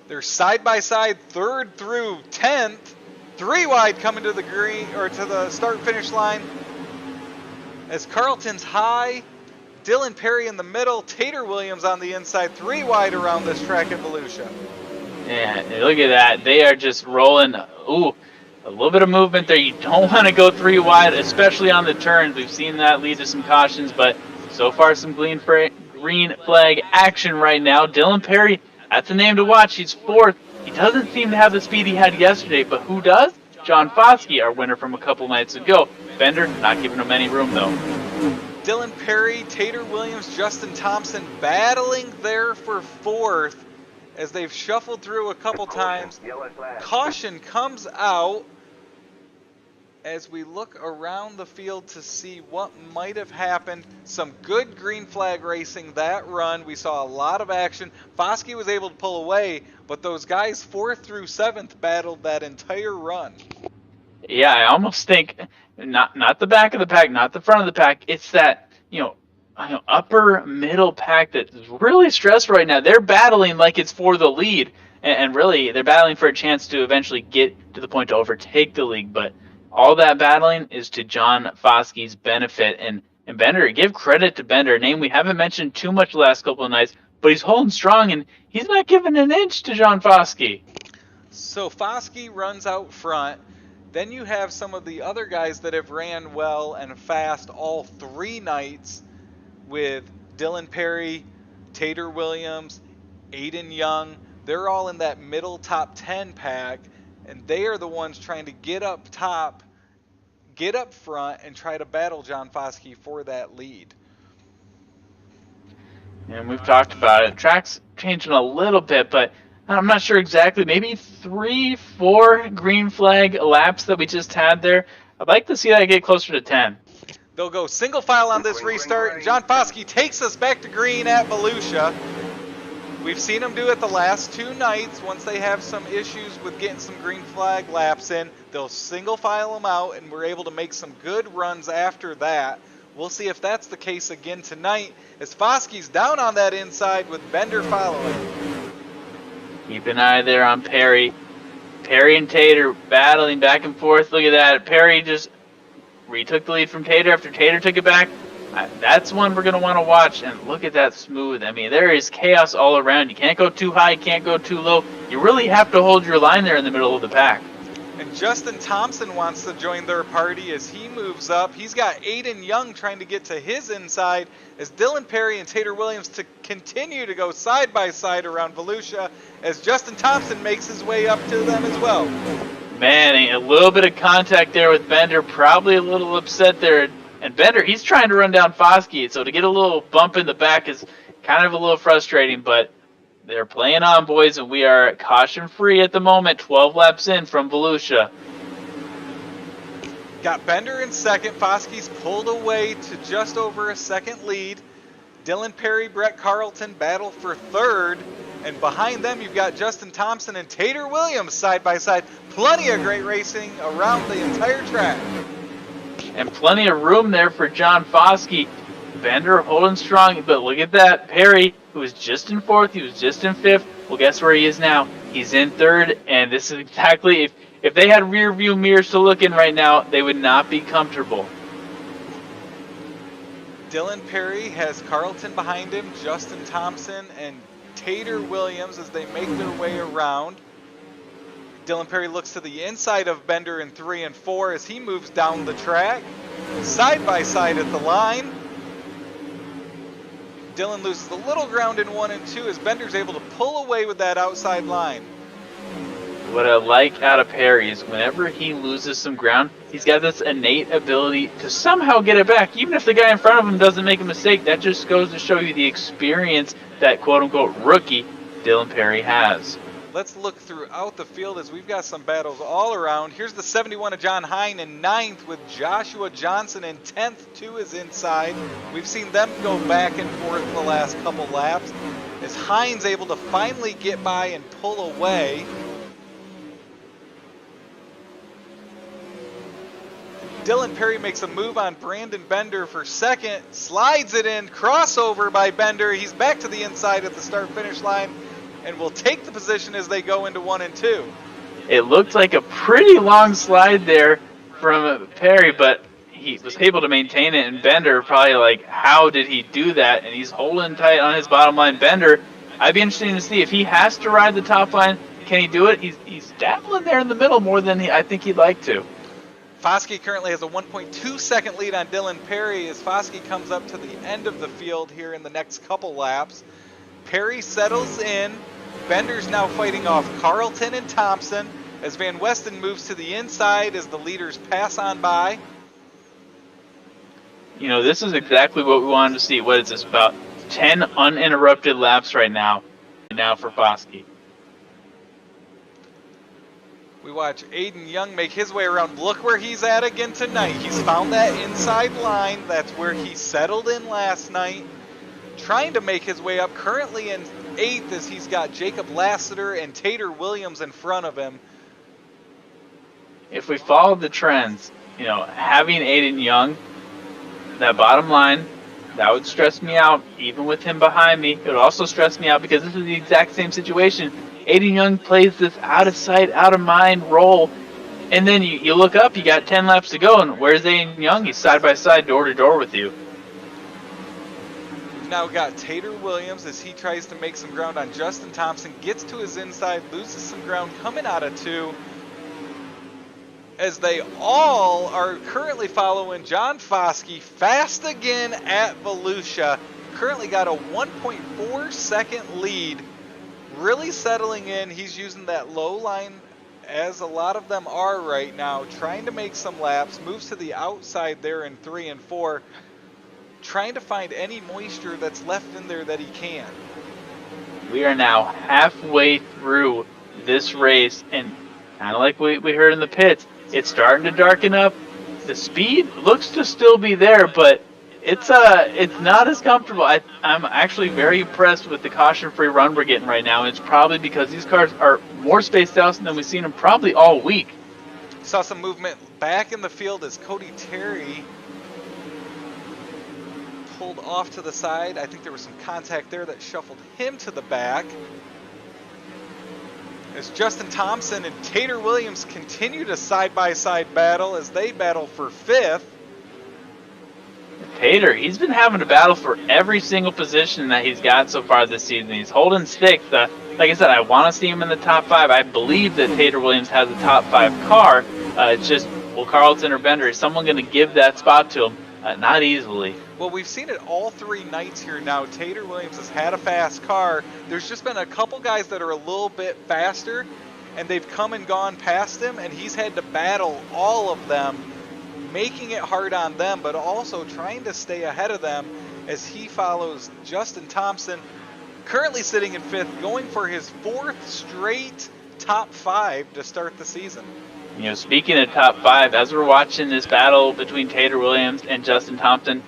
They're side by side, 3rd through 10th. 3 wide coming to the green or to the start finish line. As Carlton's high, Dylan Perry in the middle, Tater Williams on the inside, 3 wide around this track at Volusia. Yeah, look at that. They are just rolling. Ooh, a little bit of movement there. You don't want to go 3 wide, especially on the turns. We've seen that lead to some cautions, but so far some green flag action right now. Dylan Perry, that's a name to watch. He's 4th. He doesn't seem to have the speed he had yesterday, but who does? John Foskey, our winner from a couple nights ago. Bender, not giving him any room, though. Dylan Perry, Tater Williams, Justin Thompson battling there for 4th as they've shuffled through a couple times. Caution comes out as we look around the field to see what might have happened. Some good green flag racing that run. We saw a lot of action. Foskey was able to pull away, but those guys 4th through 7th battled that entire run. Yeah, I almost think not the back of the pack, not the front of the pack. It's that, upper middle pack that's really stressed right now. They're battling like it's for the lead, and really they're battling for a chance to eventually get to the point to overtake the league. But all that battling is to John Foskey's benefit. And Bender, give credit to Bender, a name we haven't mentioned too much the last couple of nights, but he's holding strong, and he's not giving an inch to John Foskey. So Foskey runs out front. Then you have some of the other guys that have ran well and fast all 3 nights with Dylan Perry, Tater Williams, Aiden Young. They're all in that middle top 10 pack, and they are the ones trying to get up top, get up front, and try to battle John Foskey for that lead. And we've talked about it. Track's changing a little bit, but I'm not sure exactly. Maybe 3-4 green flag laps that we just had there. I'd like to see that get closer to 10. They'll go single file on this restart. John Foskey takes us back to green at Volusia. We've seen him do it the last 2 nights. Once they have some issues with getting some green flag laps in, they'll single file them out, and we're able to make some good runs after that. We'll see if that's the case again tonight, as Foskey's down on that inside with Bender following. Keep an eye there on Perry. Perry and Tater battling back and forth. Look at that. Perry just retook the lead from Tater after Tater took it back. That's one we're going to want to watch. And look at that smooth. I mean, there is chaos all around. You can't go too high. You can't go too low. You really have to hold your line there in the middle of the pack. And Justin Thompson wants to join their party as he moves up. He's got Aiden Young trying to get to his inside as Dylan Perry and Tater Williams to continue to go side by side around Volusia as Justin Thompson makes his way up to them as well. Man, a little bit of contact there with Bender, probably a little upset there. And Bender, he's trying to run down Foskey, so to get a little bump in the back is kind of a little frustrating, but they're playing on, boys, and we are caution-free at the moment, 12 laps in from Volusia. Got Bender in second. Foskey's pulled away to just over a second lead. Dylan Perry, Brett Carlton battle for third. And behind them, you've got Justin Thompson and Tater Williams side by side. Plenty of great racing around the entire track. And plenty of room there for John Foskey. Bender holding strong, but look at that. Perry, who was just in 4th, he was just in 5th. Well, guess where he is now? He's in 3rd, and this is exactly, if they had rear view mirrors to look in right now, they would not be comfortable. Dylan Perry has Carlton behind him, Justin Thompson, and Tater Williams as they make their way around. Dylan Perry looks to the inside of Bender in 3 and 4 as he moves down the track, side by side at the line. Dylan loses a little ground in 1 and 2 as Bender's able to pull away with that outside line. What I like out of Perry is whenever he loses some ground, he's got this innate ability to somehow get it back. Even if the guy in front of him doesn't make a mistake, that just goes to show you the experience that quote-unquote rookie Dylan Perry has. Let's look throughout the field as we've got some battles all around. Here's the 71 of John Hine in 9th with Joshua Johnson in 10th to his inside. We've seen them go back and forth the last couple laps as Hine's able to finally get by and pull away. Dylan Perry makes a move on Brandon Bender for second, slides it in, crossover by Bender. He's back to the inside at the start-finish line and will take the position as they go into 1 and 2. It looked like a pretty long slide there from Perry, but he was able to maintain it, and Bender probably like, how did he do that? And he's holding tight on his bottom line. Bender, I'd be interested to see if he has to ride the top line, can he do it? He's dabbling there in the middle more than I think he'd like to. Foskey currently has a 1.2 second lead on Dylan Perry as Foskey comes up to the end of the field here in the next couple laps. Perry settles in. Bender's now fighting off Carlton and Thompson as Van Westen moves to the inside as the leaders pass on by. You know, this is exactly what we wanted to see. What is this, about 10 uninterrupted laps right now for Foskey. We watch Aiden Young make his way around. Look where he's at again tonight. He's found that inside line. That's where he settled in last night. Trying to make his way up. Currently in 8th as he's got Jacob Lassiter and Tater Williams in front of him. If we follow the trends, you know, having Aiden Young, that bottom line, that would stress me out. Even with him behind me, it would also stress me out because this is the exact same situation. Aiden Young plays this out of sight, out of mind role, and then you look up, you got 10 laps to go, and where's Aiden Young? He's side by side, door to door with you. We've now got Tater Williams as he tries to make some ground on Justin Thompson, gets to his inside, loses some ground coming out of 2, as they all are currently following John Foskey fast again at Volusia. Currently got a 1.4 second lead. Really settling in. He's using that low line as a lot of them are right now, trying to make some laps, moves to the outside there in 3 and 4, trying to find any moisture that's left in there that he can. We are now halfway through this race, and kind of like we heard in the pits, it's starting to darken up. The speed looks to still be there, but it's not as comfortable. I'm actually very impressed with the caution-free run we're getting right now. And it's probably because these cars are more spaced out than we've seen them probably all week. Saw some movement back in the field as Cody Terry pulled off to the side. I think there was some contact there that shuffled him to the back. As Justin Thompson and Tater Williams continue to side-by-side battle as they battle for 5th. Tater, he's been having to battle for every single position that he's got so far this season. He's holding stick. Like I said, I want to see him in the top 5. I believe that Tater Williams has a top 5 car. It's just, will Carlton or Bender, is someone going to give that spot to him? Not easily. Well, we've seen it all 3 nights here now. Tater Williams has had a fast car. There's just been a couple guys that are a little bit faster, and they've come and gone past him, and he's had to battle all of them, making it hard on them, but also trying to stay ahead of them as he follows Justin Thompson, currently sitting in 5th, going for his 4th straight top 5 to start the season. You know, speaking of top 5, as we're watching this battle between Tater Williams and Justin Thompson,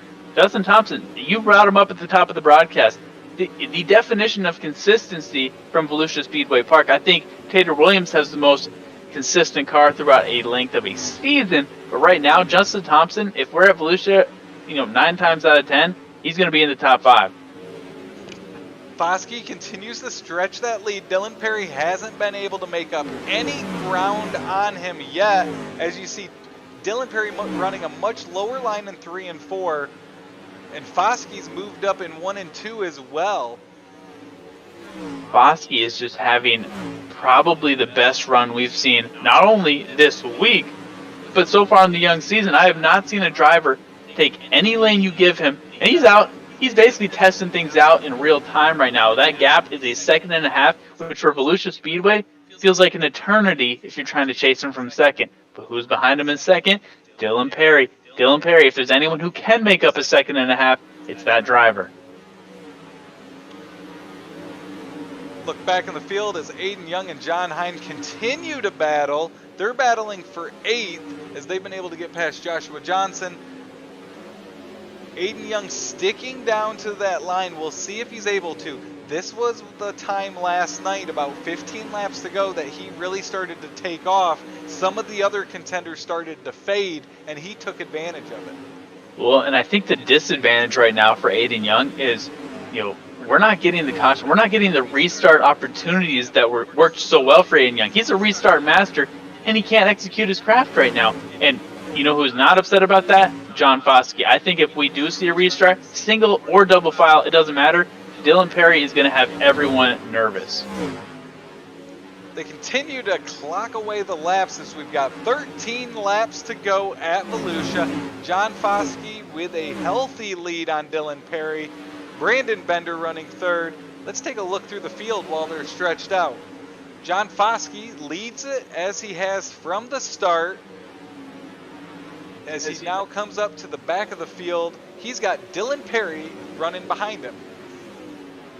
you brought him up at the top of the broadcast. The definition of consistency from Volusia Speedway Park, I think Tater Williams has the most consistent car throughout a length of a season. But right now, Justin Thompson, if we're at Volusia, 9 times out of 10, he's going to be in the top 5. Foskey continues to stretch that lead. Dylan Perry hasn't been able to make up any ground on him yet. As you see, Dylan Perry running a much lower line in 3 and 4. And Foskey's moved up in 1 and 2 as well. Foskey is just having probably the best run we've seen, not only this week, but so far in the young season. I have not seen a driver take any lane you give him, and he's out. He's basically testing things out in real time right now. That gap is a 1.5 seconds, which for Volusia Speedway feels like an eternity if you're trying to chase him from 2nd. But who's behind him in 2nd? Dylan Perry. Dylan Perry, if there's anyone who can make up a 1.5 seconds, it's that driver. Look back in the field as Aiden Young and John Hine continue to battle. They're battling for 8th as they've been able to get past Joshua Johnson. Aiden Young sticking down to that line. We'll see if he's able to. This was the time last night, about 15 laps to go, that he really started to take off. Some of the other contenders started to fade, and he took advantage of it. Well, and I think the disadvantage right now for Aiden Young is, we're not getting the caution. We're not getting the restart opportunities that worked so well for Aiden Young. He's a restart master, and he can't execute his craft right now. And you know who's not upset about that? John Foskey. I think if we do see a restart, single or double file, it doesn't matter. Dylan Perry is going to have everyone nervous. They continue to clock away the laps as we've got 13 laps to go at Volusia. John Foskey with a healthy lead on Dylan Perry. Brandon Bender running 3rd. Let's take a look through the field while they're stretched out. John Foskey leads it as he has from the start. As he now comes up to the back of the field, he's got Dylan Perry running behind him.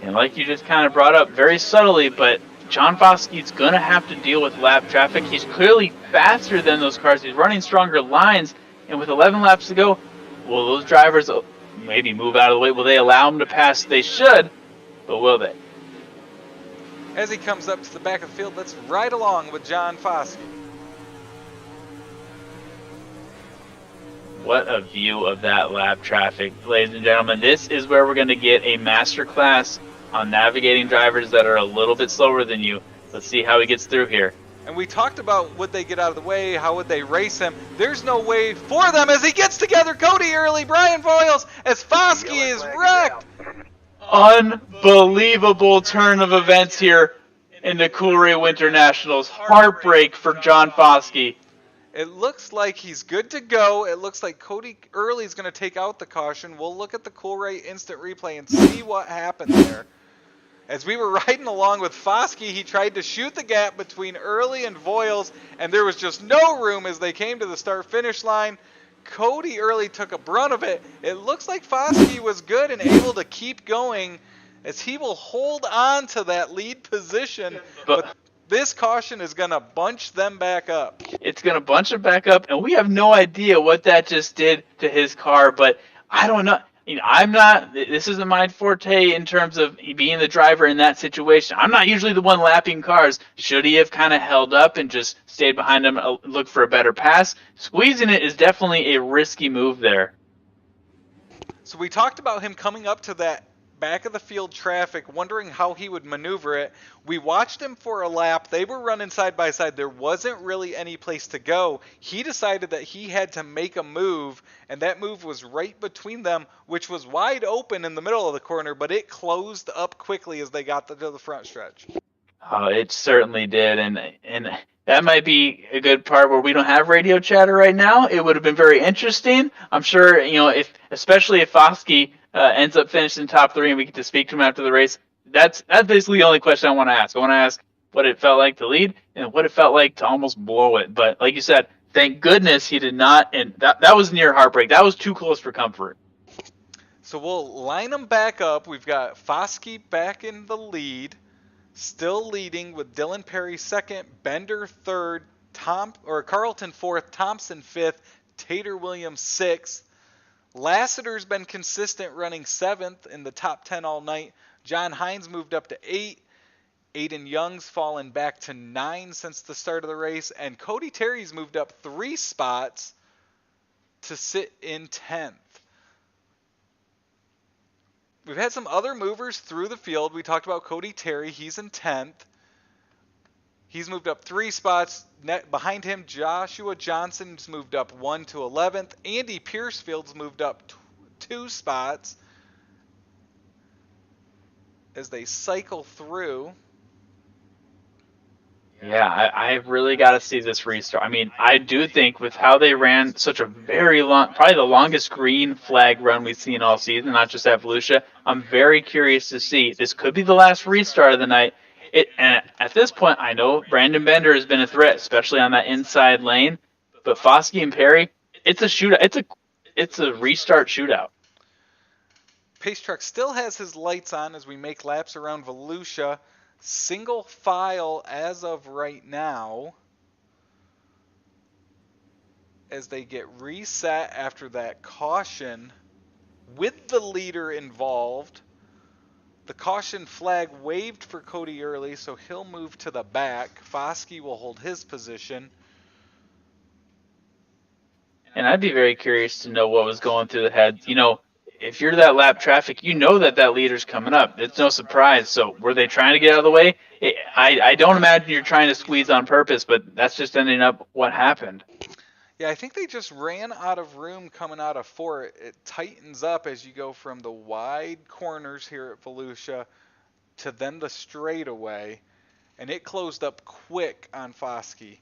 And like you just kind of brought up very subtly, but John Foskey's going to have to deal with lap traffic. He's clearly faster than those cars. He's running stronger lines. And with 11 laps to go, will those drivers maybe move out of the way? Will they allow him to pass? They should, but will they? As he comes up to the back of the field, let's ride along with John Foskey. What a view of that lap traffic, ladies and gentlemen. This is where we're going to get a master class on navigating drivers that are a little bit slower than you. Let's see how he gets through here. And we talked about would they get out of the way, how would they race him. There's no way for them as he gets together Cody early, Brian Voiles, as Foskey is wrecked. Unbelievable turn of events here in the Coolray WinterNationals. Heartbreak for John Foskey. It looks like he's good to go. It looks like Cody Early is going to take out the caution. We'll look at the Coolray instant replay and see what happened there. As we were riding along with Foskey, he tried to shoot the gap between Early and Voiles, and there was just no room as they came to the start-finish line. Cody Early took a brunt of it. It looks like Foskey was good and able to keep going as he will hold on to that lead position. But this caution is going to bunch them back up. It's going to bunch them back up, and we have no idea what that just did to his car, but I don't know. This isn't my forte in terms of being the driver in that situation. I'm not usually the one lapping cars. Should he have kind of held up and just stayed behind him, look for a better pass? Squeezing it is definitely a risky move there. So we talked about him coming up to that back of the field traffic, wondering how he would maneuver it. We watched him for a lap. They were running side by side. There wasn't really any place to go. He decided that he had to make a move, and that move was right between them, which was wide open in the middle of the corner, but it closed up quickly as they got to the front stretch. Oh, it certainly did, and that might be a good part where we don't have radio chatter right now. It would have been very interesting. I'm sure, especially if Foskey ends up finishing top 3 and we get to speak to him after the race. That's basically the only question I want to ask. I want to ask what it felt like to lead and what it felt like to almost blow it. But like you said, thank goodness he did not, and that was near heartbreak. That was too close for comfort. So we'll line them back up. We've got Foskey back in the lead, still leading with Dylan Perry 2nd, Bender 3rd, Carlton 4th, Thompson 5th, Tater Williams 6th. Lassiter's been consistent, running 7th in the top 10 all night. John Hines moved up to 8. Aiden Young's fallen back to 9 since the start of the race. And Cody Terry's moved up 3 spots to sit in 10th. We've had some other movers through the field. We talked about Cody Terry. He's in 10th. He's moved up 3 spots. Behind him, Joshua Johnson's moved up 1 to 11th. Andy Piercefield's moved up 2 spots as they cycle through. Yeah, I really got to see this restart. I mean, I do think with how they ran such a very long, probably the longest green flag run we've seen all season, not just at Volusia, I'm very curious to see. This could be the last restart of the night. And at this point, I know Brandon Bender has been a threat, especially on that inside lane. But Foskey and Perry, it's a shootout. It's a restart shootout. Pace Truck still has his lights on as we make laps around Volusia. single file as of right now, as they get reset after that caution with the leader involved. The caution flag waved for Cody Early, so he'll move to the back. Foskey will hold his position. And I'd be very curious to know what was going through the head. You know, if you're that lap traffic, you know that leader's coming up. It's no surprise. So were they trying to get out of the way? I don't imagine you're trying to squeeze on purpose, but that's just ending up what happened. Yeah, I think they just ran out of room coming out of 4. It tightens up as you go from the wide corners here at Volusia to then the straightaway, and it closed up quick on Foskey.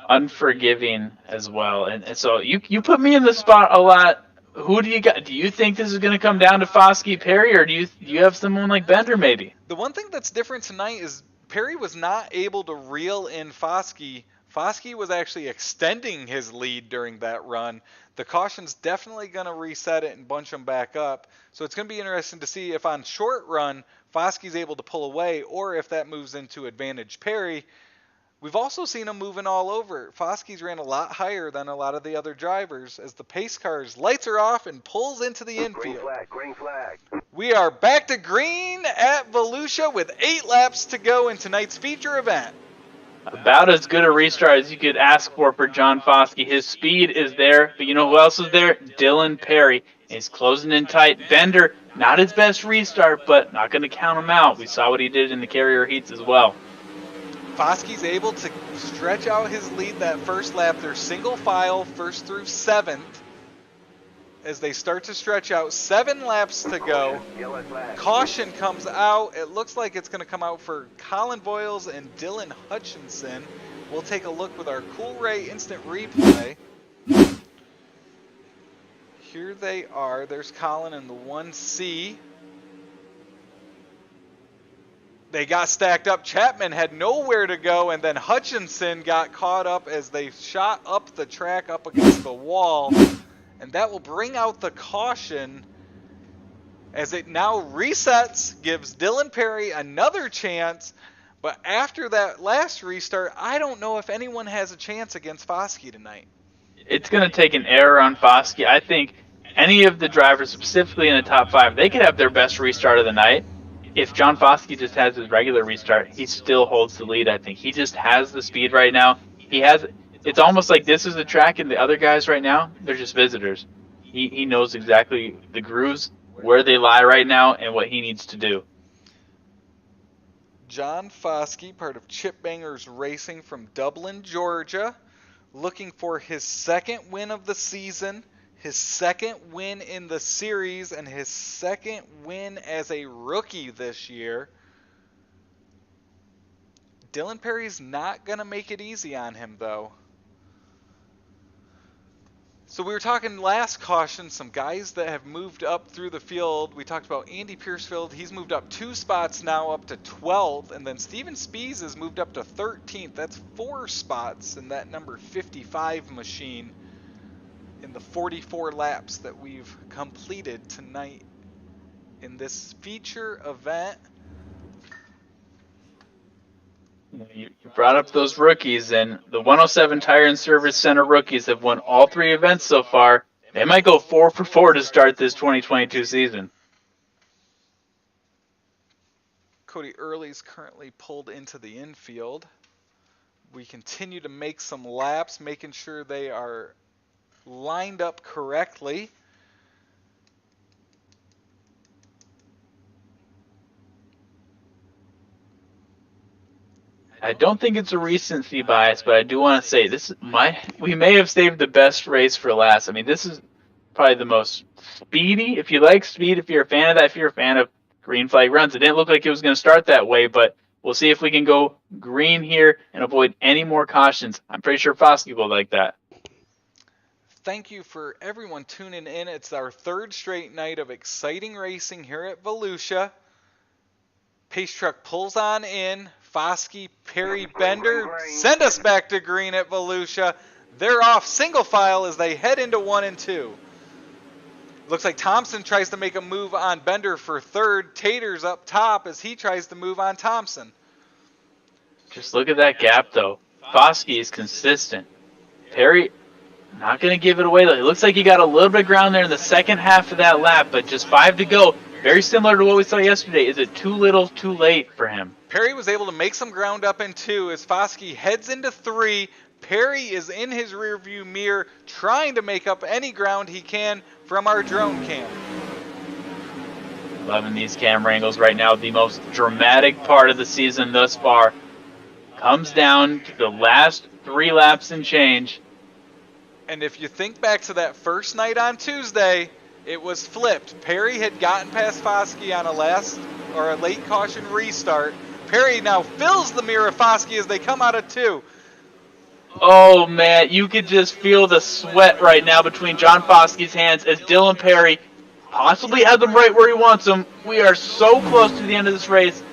Unforgiving as well. And so you put me in the spot a lot. Who do you got? Do you think this is going to come down to Foskey, Perry, or do you have someone like Bender maybe? The one thing that's different tonight is Perry was not able to reel in Foskey. Foskey was actually extending his lead during that run. The caution's definitely going to reset it and bunch him back up. So it's going to be interesting to see if on short run Foskey's able to pull away, or if that moves into advantage Perry. We've also seen him moving all over. Foskey's ran a lot higher than a lot of the other drivers as the pace car's lights are off and pulls into the infield. Green flag. We are back to green at Volusia with 8 laps to go in tonight's feature event. About as good a restart as you could ask for John Foskey. His speed is there, but you know who else is there? Dylan Perry. He's closing in tight. Bender, not his best restart, but not going to count him out. We saw what he did in the carrier heats as well. Foskey's able to stretch out his lead that first lap. They're single file, 1st through 7th. As they start to stretch out, 7 laps to go. Caution comes out. It looks like it's going to come out for Colin Boyles and Dylan Hutchinson. We'll take a look with our Coolray instant replay. Here they are. There's Colin in the 1C. They got stacked up. Chapman had nowhere to go, and then Hutchinson got caught up as they shot up the track up against the wall. And that will bring out the caution as it now resets, gives Dylan Perry another chance. But after that last restart, I don't know if anyone has a chance against Foskey tonight. It's going to take an error on Foskey. I think any of the drivers, specifically in the top 5, they could have their best restart of the night. If John Foskey just has his regular restart, he still holds the lead, I think. He just has the speed right now. It's almost like this is the track, and the other guys right now, they're just visitors. He knows exactly the grooves, where they lie right now, and what he needs to do. John Foskey, part of Chip Bangers Racing from Dublin, Georgia, looking for his 2nd win of the season, his 2nd win in the series, and his 2nd win as a rookie this year. Dylan Perry's not going to make it easy on him, though. So we were talking last caution, some guys that have moved up through the field. We talked about Andy Piercefield. He's moved up 2 spots now up to 12th. And then Steven Spees has moved up to 13th. That's 4 spots in that number 55 machine in the 44 laps that we've completed tonight in this feature event. You brought up those rookies, and the 107 Tire and Service Center rookies have won all 3 events so far. They might go 4 for 4 to start this 2022 season. Cody Early's currently pulled into the infield. We continue to make some laps, making sure they are lined up correctly. I don't think it's a recency bias, but I do want to say we may have saved the best race for last. I mean, this is probably the most speedy. If you like speed, if you're a fan of that, if you're a fan of green flag runs, it didn't look like it was going to start that way, but we'll see if we can go green here and avoid any more cautions. I'm pretty sure Foskey will like that. Thank you for everyone tuning in. It's our 3rd straight night of exciting racing here at Volusia. Pace truck pulls on in. Foskey, Perry, Bender, send us back to green at Volusia. They're off single file as they head into 1 and 2. Looks like Thompson tries to make a move on Bender for third. Tater's up top as he tries to move on Thompson. Just look at that gap, though. Foskey is consistent. Perry, not going to give it away, though. It looks like he got a little bit of ground there in the second half of that lap, but just 5 to go. Very similar to what we saw yesterday. Is it too little, too late for him? Perry was able to make some ground up in 2 as Foskey heads into 3. Perry is in his rearview mirror trying to make up any ground he can from our drone cam. Loving these camera angles right now. The most dramatic part of the season thus far comes down to the last 3 laps and change. And if you think back to that first night on Tuesday, it was flipped. Perry had gotten past Foskey on a late caution restart. Perry now fills the mirror of Foskey as they come out of 2. Oh, man, you could just feel the sweat right now between John Foskey's hands as Dylan Perry possibly had them right where he wants them. We are so close to the end of this race.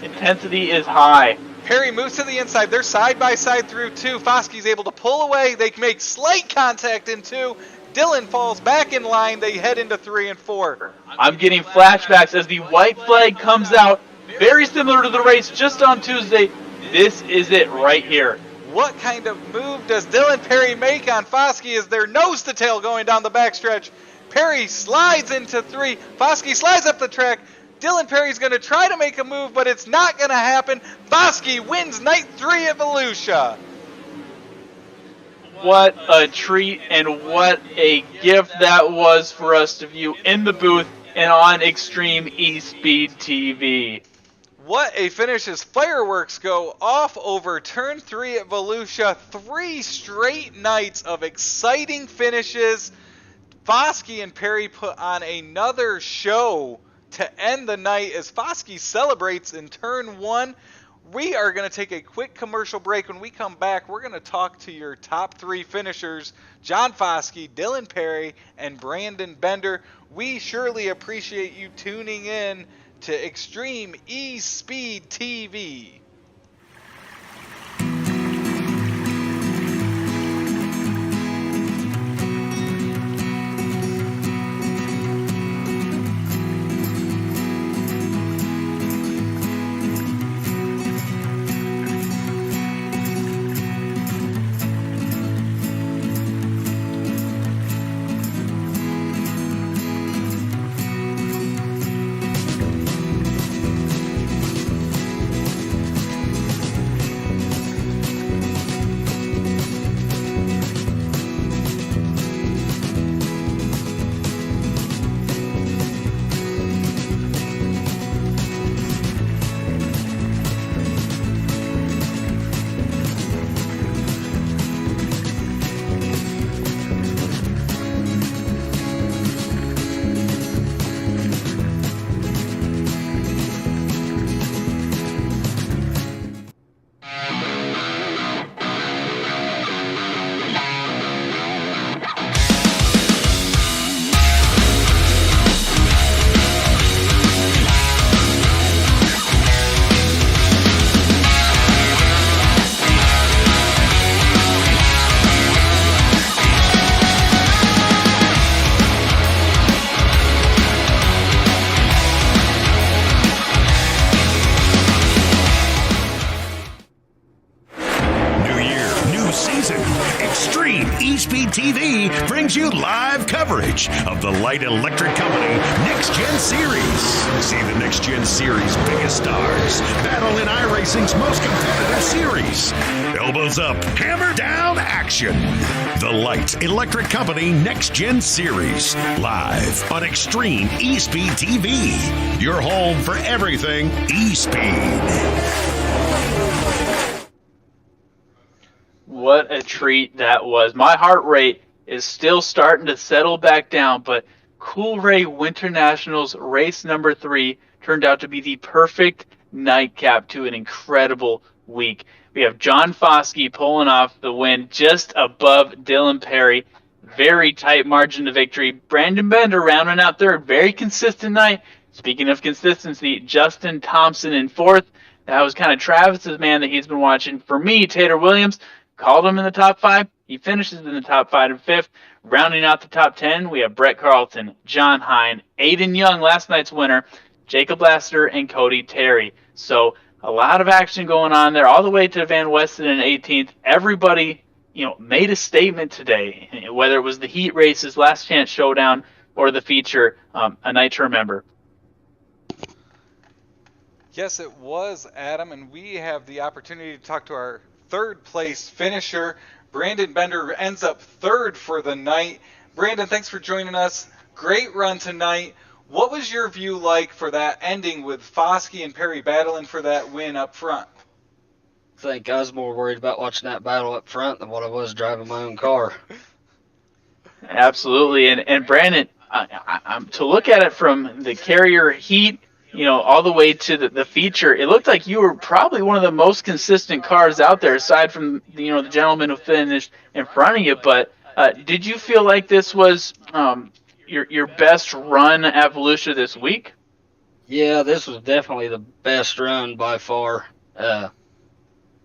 Intensity is high. Perry moves to the inside. They're side by side through 2. Foskey's able to pull away. They make slight contact in 2. Dylan falls back in line. They head into 3 and 4. I'm getting flashbacks as the white flag comes out. Very similar to the race just on Tuesday. This is it right here. What kind of move does Dylan Perry make on Foskey as they're nose to tail going down the backstretch? Perry slides into 3. Foskey slides up the track. Dylan Perry's going to try to make a move, but it's not going to happen. Foskey wins night 3 at Volusia. What a treat and what a gift that was for us to view in the booth and on Extreme eSpeed TV. What a finish as fireworks go off over turn 3 at Volusia. 3 straight nights of exciting finishes. Foskey and Perry put on another show to end the night as Foskey celebrates in turn 1. We are going to take a quick commercial break. When we come back, we're going to talk to your top 3 finishers, John Foskey, Dylan Perry, and Brandon Bender. We surely appreciate you tuning in to Extreme eSpeed TV. eSpeed TV brings you live coverage of the Light Electric Company Next Gen Series. See the Next Gen Series' biggest stars battle in iRacing's most competitive series. Elbows up, hammer down action. The Light Electric Company Next Gen Series, live on Extreme eSpeed TV. Your home for everything eSpeed. What a treat that was. My heart rate is still starting to settle back down, but Coolray WinterNationals race number 3 turned out to be the perfect nightcap to an incredible week. We have John Foskey pulling off the win just above Dylan Perry. Very tight margin to victory. Brandon Bender rounding out third. Very consistent night. Speaking of consistency, Justin Thompson in fourth. That was kind of Travis's man that he's been watching. For me, Tater Williams called him in the top 5. He finishes in the top 5 and 5th. Rounding out the top 10, we have Brett Carlton, John Hine, Aiden Young, last night's winner, Jacob Lassiter, and Cody Terry. So a lot of action going on there, all the way to Van Westen in 18th. Everybody, made a statement today, whether it was the heat races, last chance showdown, or the feature, a night to remember. Yes, it was, Adam, and we have the opportunity to talk to our third place finisher. Brandon Bender ends up third for the night. Brandon, thanks for joining us. Great run tonight. What was your view like for that ending with Foskey and Perry battling for that win up front? I think I was more worried about watching that battle up front than what I was driving my own car. Absolutely. And Brandon, I'm to look at it from the carrier heat, all the way to the feature, it looked like you were probably one of the most consistent cars out there, aside from the gentleman who finished in front of you. But did you feel like this was your best run at Volusia this week? Yeah, this was definitely the best run by far.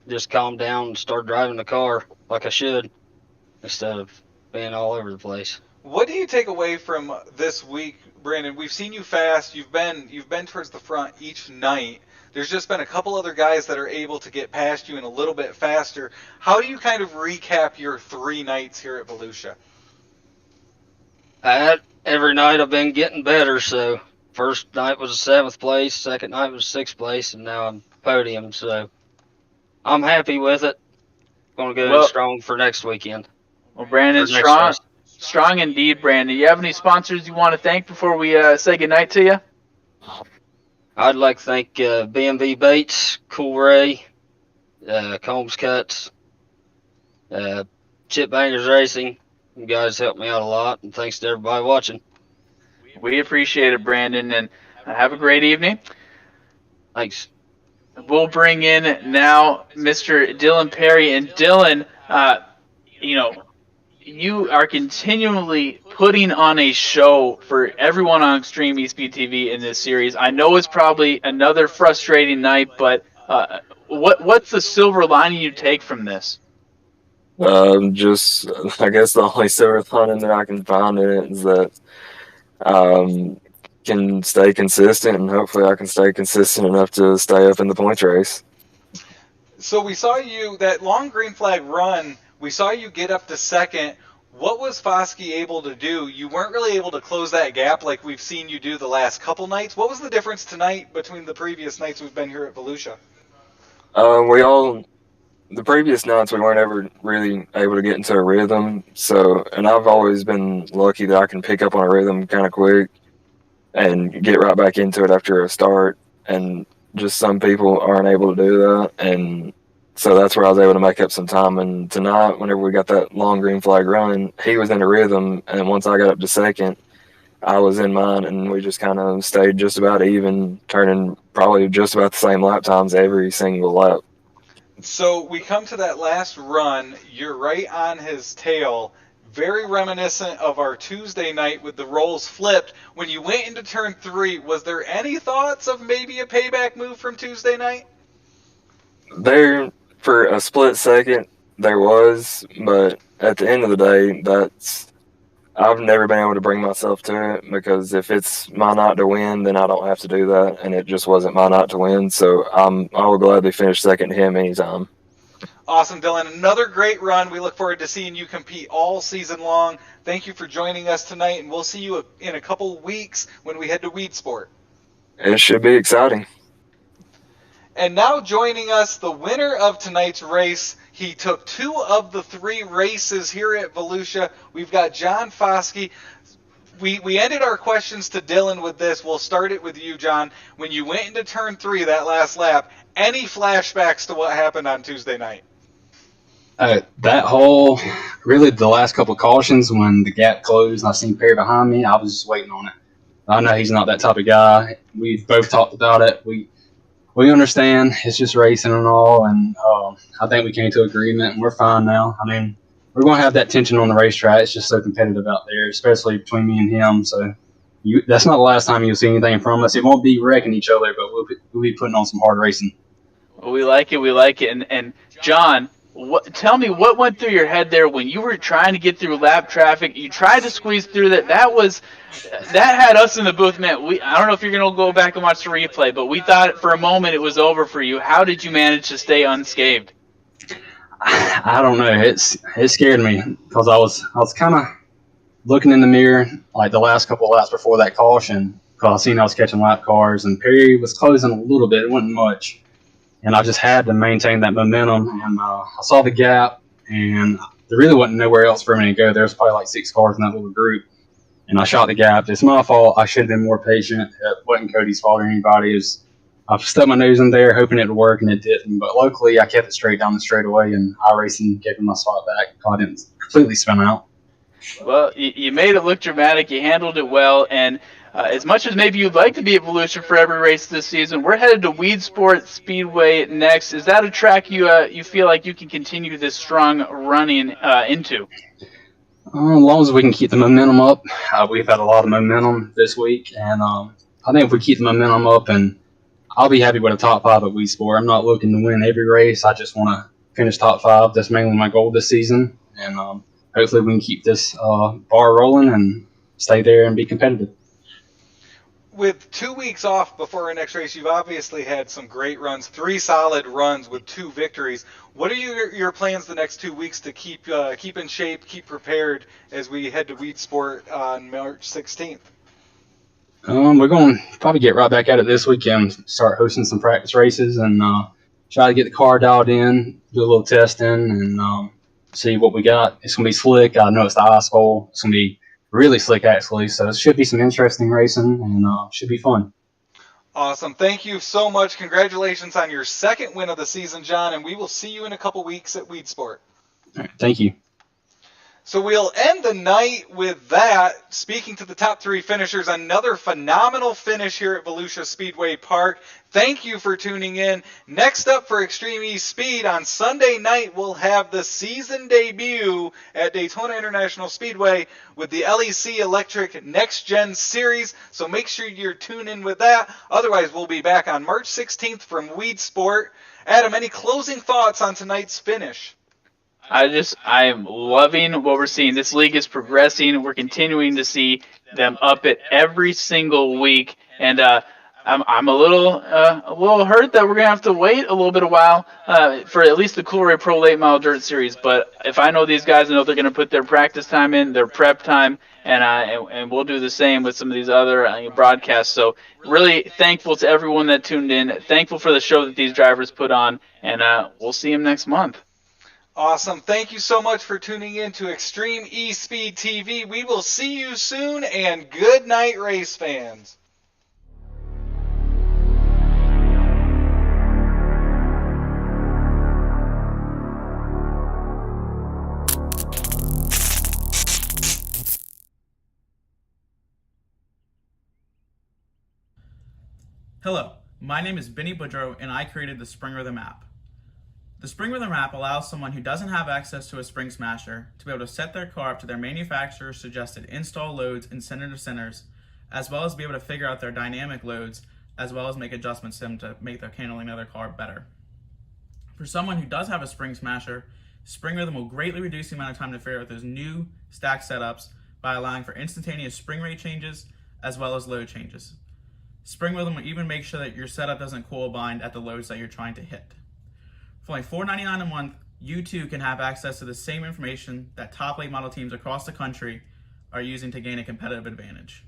Just calmed down and started driving the car like I should, instead of being all over the place. What do you take away from this week, Brandon? We've seen you fast. You've been towards the front each night. There's just been a couple other guys that are able to get past you and a little bit faster. How do you kind of recap your 3 nights here at Volusia? Every night I've been getting better. So first night was 7th place, second night was 6th place, and now I'm podium. So I'm happy with it. Going to go in strong for next weekend. Well, Brandon, strong indeed, Brandon. You have any sponsors you want to thank before we say goodnight to you? I'd like to thank BMV Baits, Coolray, Combs Cuts, Chip Bangers Racing. You guys helped me out a lot, and thanks to everybody watching. We appreciate it, Brandon, and have a great evening. Thanks. We'll bring in now Mr. Dylan Perry. And Dylan, you are continually putting on a show for everyone on Extreme eSpeed TV in this series. I know it's probably another frustrating night, but what's the silver lining you take from this? Just, I guess the only silver lining that I can find in it is that can stay consistent, and hopefully I can stay consistent enough to stay up in the points race. So we saw you, that long green flag run, we saw you get up to second. What was Foskey able to do? You weren't really able to close that gap like we've seen you do the last couple nights. What was the difference tonight between the previous nights we've been here at Volusia? The previous nights we weren't ever really able to get into a rhythm. And I've always been lucky that I can pick up on a rhythm kind of quick and get right back into it after a start. And just some people aren't able to do that. And so that's where I was able to make up some time. And tonight, whenever we got that long green flag run, he was in a rhythm. And once I got up to second, I was in mine, and we just kind of stayed just about even, turning probably just about the same lap times every single lap. So we come to that last run. You're right on his tail. Very reminiscent of our Tuesday night with the roles flipped. When you went into turn 3, was there any thoughts of maybe a payback move from Tuesday night? There, for a split second, there was, but at the end of the day, I've never been able to bring myself to it, because if it's my night to win, then I don't have to do that, and it just wasn't my night to win, so I will gladly finish second to him anytime. Awesome, Dylan. Another great run. We look forward to seeing you compete all season long. Thank you for joining us tonight, and we'll see you in a couple weeks when we head to Weed Sport. It should be exciting. And now joining us, the winner of tonight's race. He took 2 of the 3 races here at Volusia. We've got John Foskey. We ended our questions to Dylan with this. We'll start it with you, John. When you went into turn 3, that last lap, any flashbacks to what happened on Tuesday night? That whole, really the last couple of cautions when the gap closed and I seen Perry behind me, I was just waiting on it. I know he's not that type of guy. We've both talked about it. We understand it's just racing and all, and I think we came to agreement, and we're fine now. I mean, we're going to have that tension on the racetrack. It's just so competitive out there, especially between me and him. So that's not the last time you'll see anything from us. It won't be wrecking each other, but we'll be putting on some hard racing. Well, we like it. And John, Tell me what went through your head there when you were trying to get through lap traffic. You tried to squeeze through that. That had us in the booth, man. I don't know if you're gonna go back and watch the replay, but we thought for a moment it was over for you. How did you manage to stay unscathed? I don't know. It scared me because I was kind of looking in the mirror like the last couple of laps before that caution because I seen I was catching lap cars and Perry was closing a little bit. It wasn't much. And I just had to maintain that momentum. And I saw the gap, and there really wasn't nowhere else for me to go. There was probably like 6 cars in that little group. And I shot the gap. It's my fault. I should have been more patient. It wasn't Cody's fault or anybody. I stuck my nose in there hoping it would work, and it didn't. But luckily, I kept it straight down the straightaway, and iRacing gave me my spot back. I didn't completely spin out. Well, you made it look dramatic. You handled it well. And as much as maybe you'd like to be at Volusia for every race this season, we're headed to Weedsport Speedway next. Is that a track you feel like you can continue this strong running into? As long as we can keep the momentum up. We've had a lot of momentum this week, and I think if we keep the momentum up, and I'll be happy with a top 5 at Weedsport. I'm not looking to win every race. I just want to finish top 5. That's mainly my goal this season, and hopefully we can keep this bar rolling and stay there and be competitive. With 2 weeks off before our next race, you've obviously had some great runs, 3 solid runs with 2 victories. What are your plans the next 2 weeks to keep in shape, keep prepared as we head to Weedsport on March 16th? We're going to probably get right back at it this weekend, start hosting some practice races, and try to get the car dialed in, do a little testing, and see what we got. It's going to be slick. I know it's the ice bowl. It's going to be really slick, actually, so it should be some interesting racing, and should be fun. Awesome. Thank you so much. Congratulations on your 2nd win of the season, John, and we will see you in a couple weeks at Weedsport. All right, thank you. So we'll end the night with that. Speaking to the top 3 finishers, another phenomenal finish here at Volusia Speedway Park. Thank you for tuning in. Next up for Extreme eSpeed on Sunday night, we'll have the season debut at Daytona International Speedway with the LEC Electric Next Gen Series. So make sure you're tuned in with that. Otherwise, we'll be back on March 16th from Weedsport. Adam, any closing thoughts on tonight's finish? I'm loving what we're seeing. This league is progressing. We're continuing to see them up it every single week, and I'm a little hurt that we're gonna have to wait a little bit of while for at least the Coolray Pro Late Model Dirt Series. But if I know these guys, I know they're gonna put their practice time in, their prep time, and we'll do the same with some of these other broadcasts. So really thankful to everyone that tuned in. Thankful for the show that these drivers put on, and we'll see them next month. Awesome. Thank you so much for tuning in to Extreme eSpeed TV. We will see you soon, and good night, race fans. Hello, my name is Benny Boudreau, and I created the Springrthm app. The Springrthm app allows someone who doesn't have access to a Spring Smasher to be able to set their car up to their manufacturer's suggested install loads and center to centers, as well as be able to figure out their dynamic loads, as well as make adjustments to them to make their handling of their car better. For someone who does have a Spring Smasher, Springrthm will greatly reduce the amount of time to figure out those new stack setups by allowing for instantaneous spring rate changes, as well as load changes. Springrthm will even make sure that your setup doesn't coil bind at the loads that you're trying to hit. For only $4.99 a month, you too can have access to the same information that top late model teams across the country are using to gain a competitive advantage.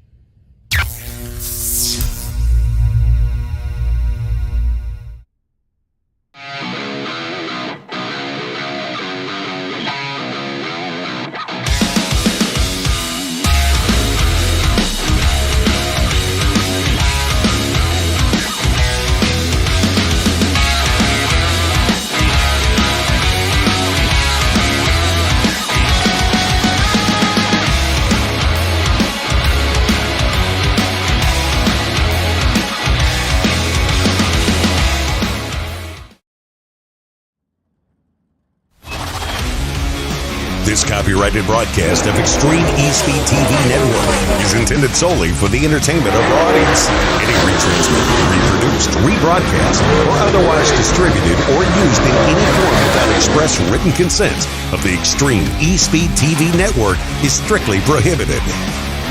This copyrighted broadcast of Extreme eSpeed TV Network is intended solely for the entertainment of the audience. Any retransmitted, reproduced, rebroadcast, or otherwise distributed or used in any form without express express written consent of the Extreme eSpeed TV network is strictly prohibited.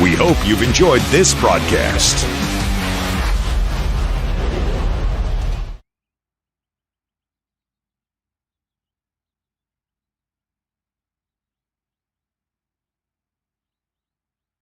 We hope you've enjoyed this broadcast.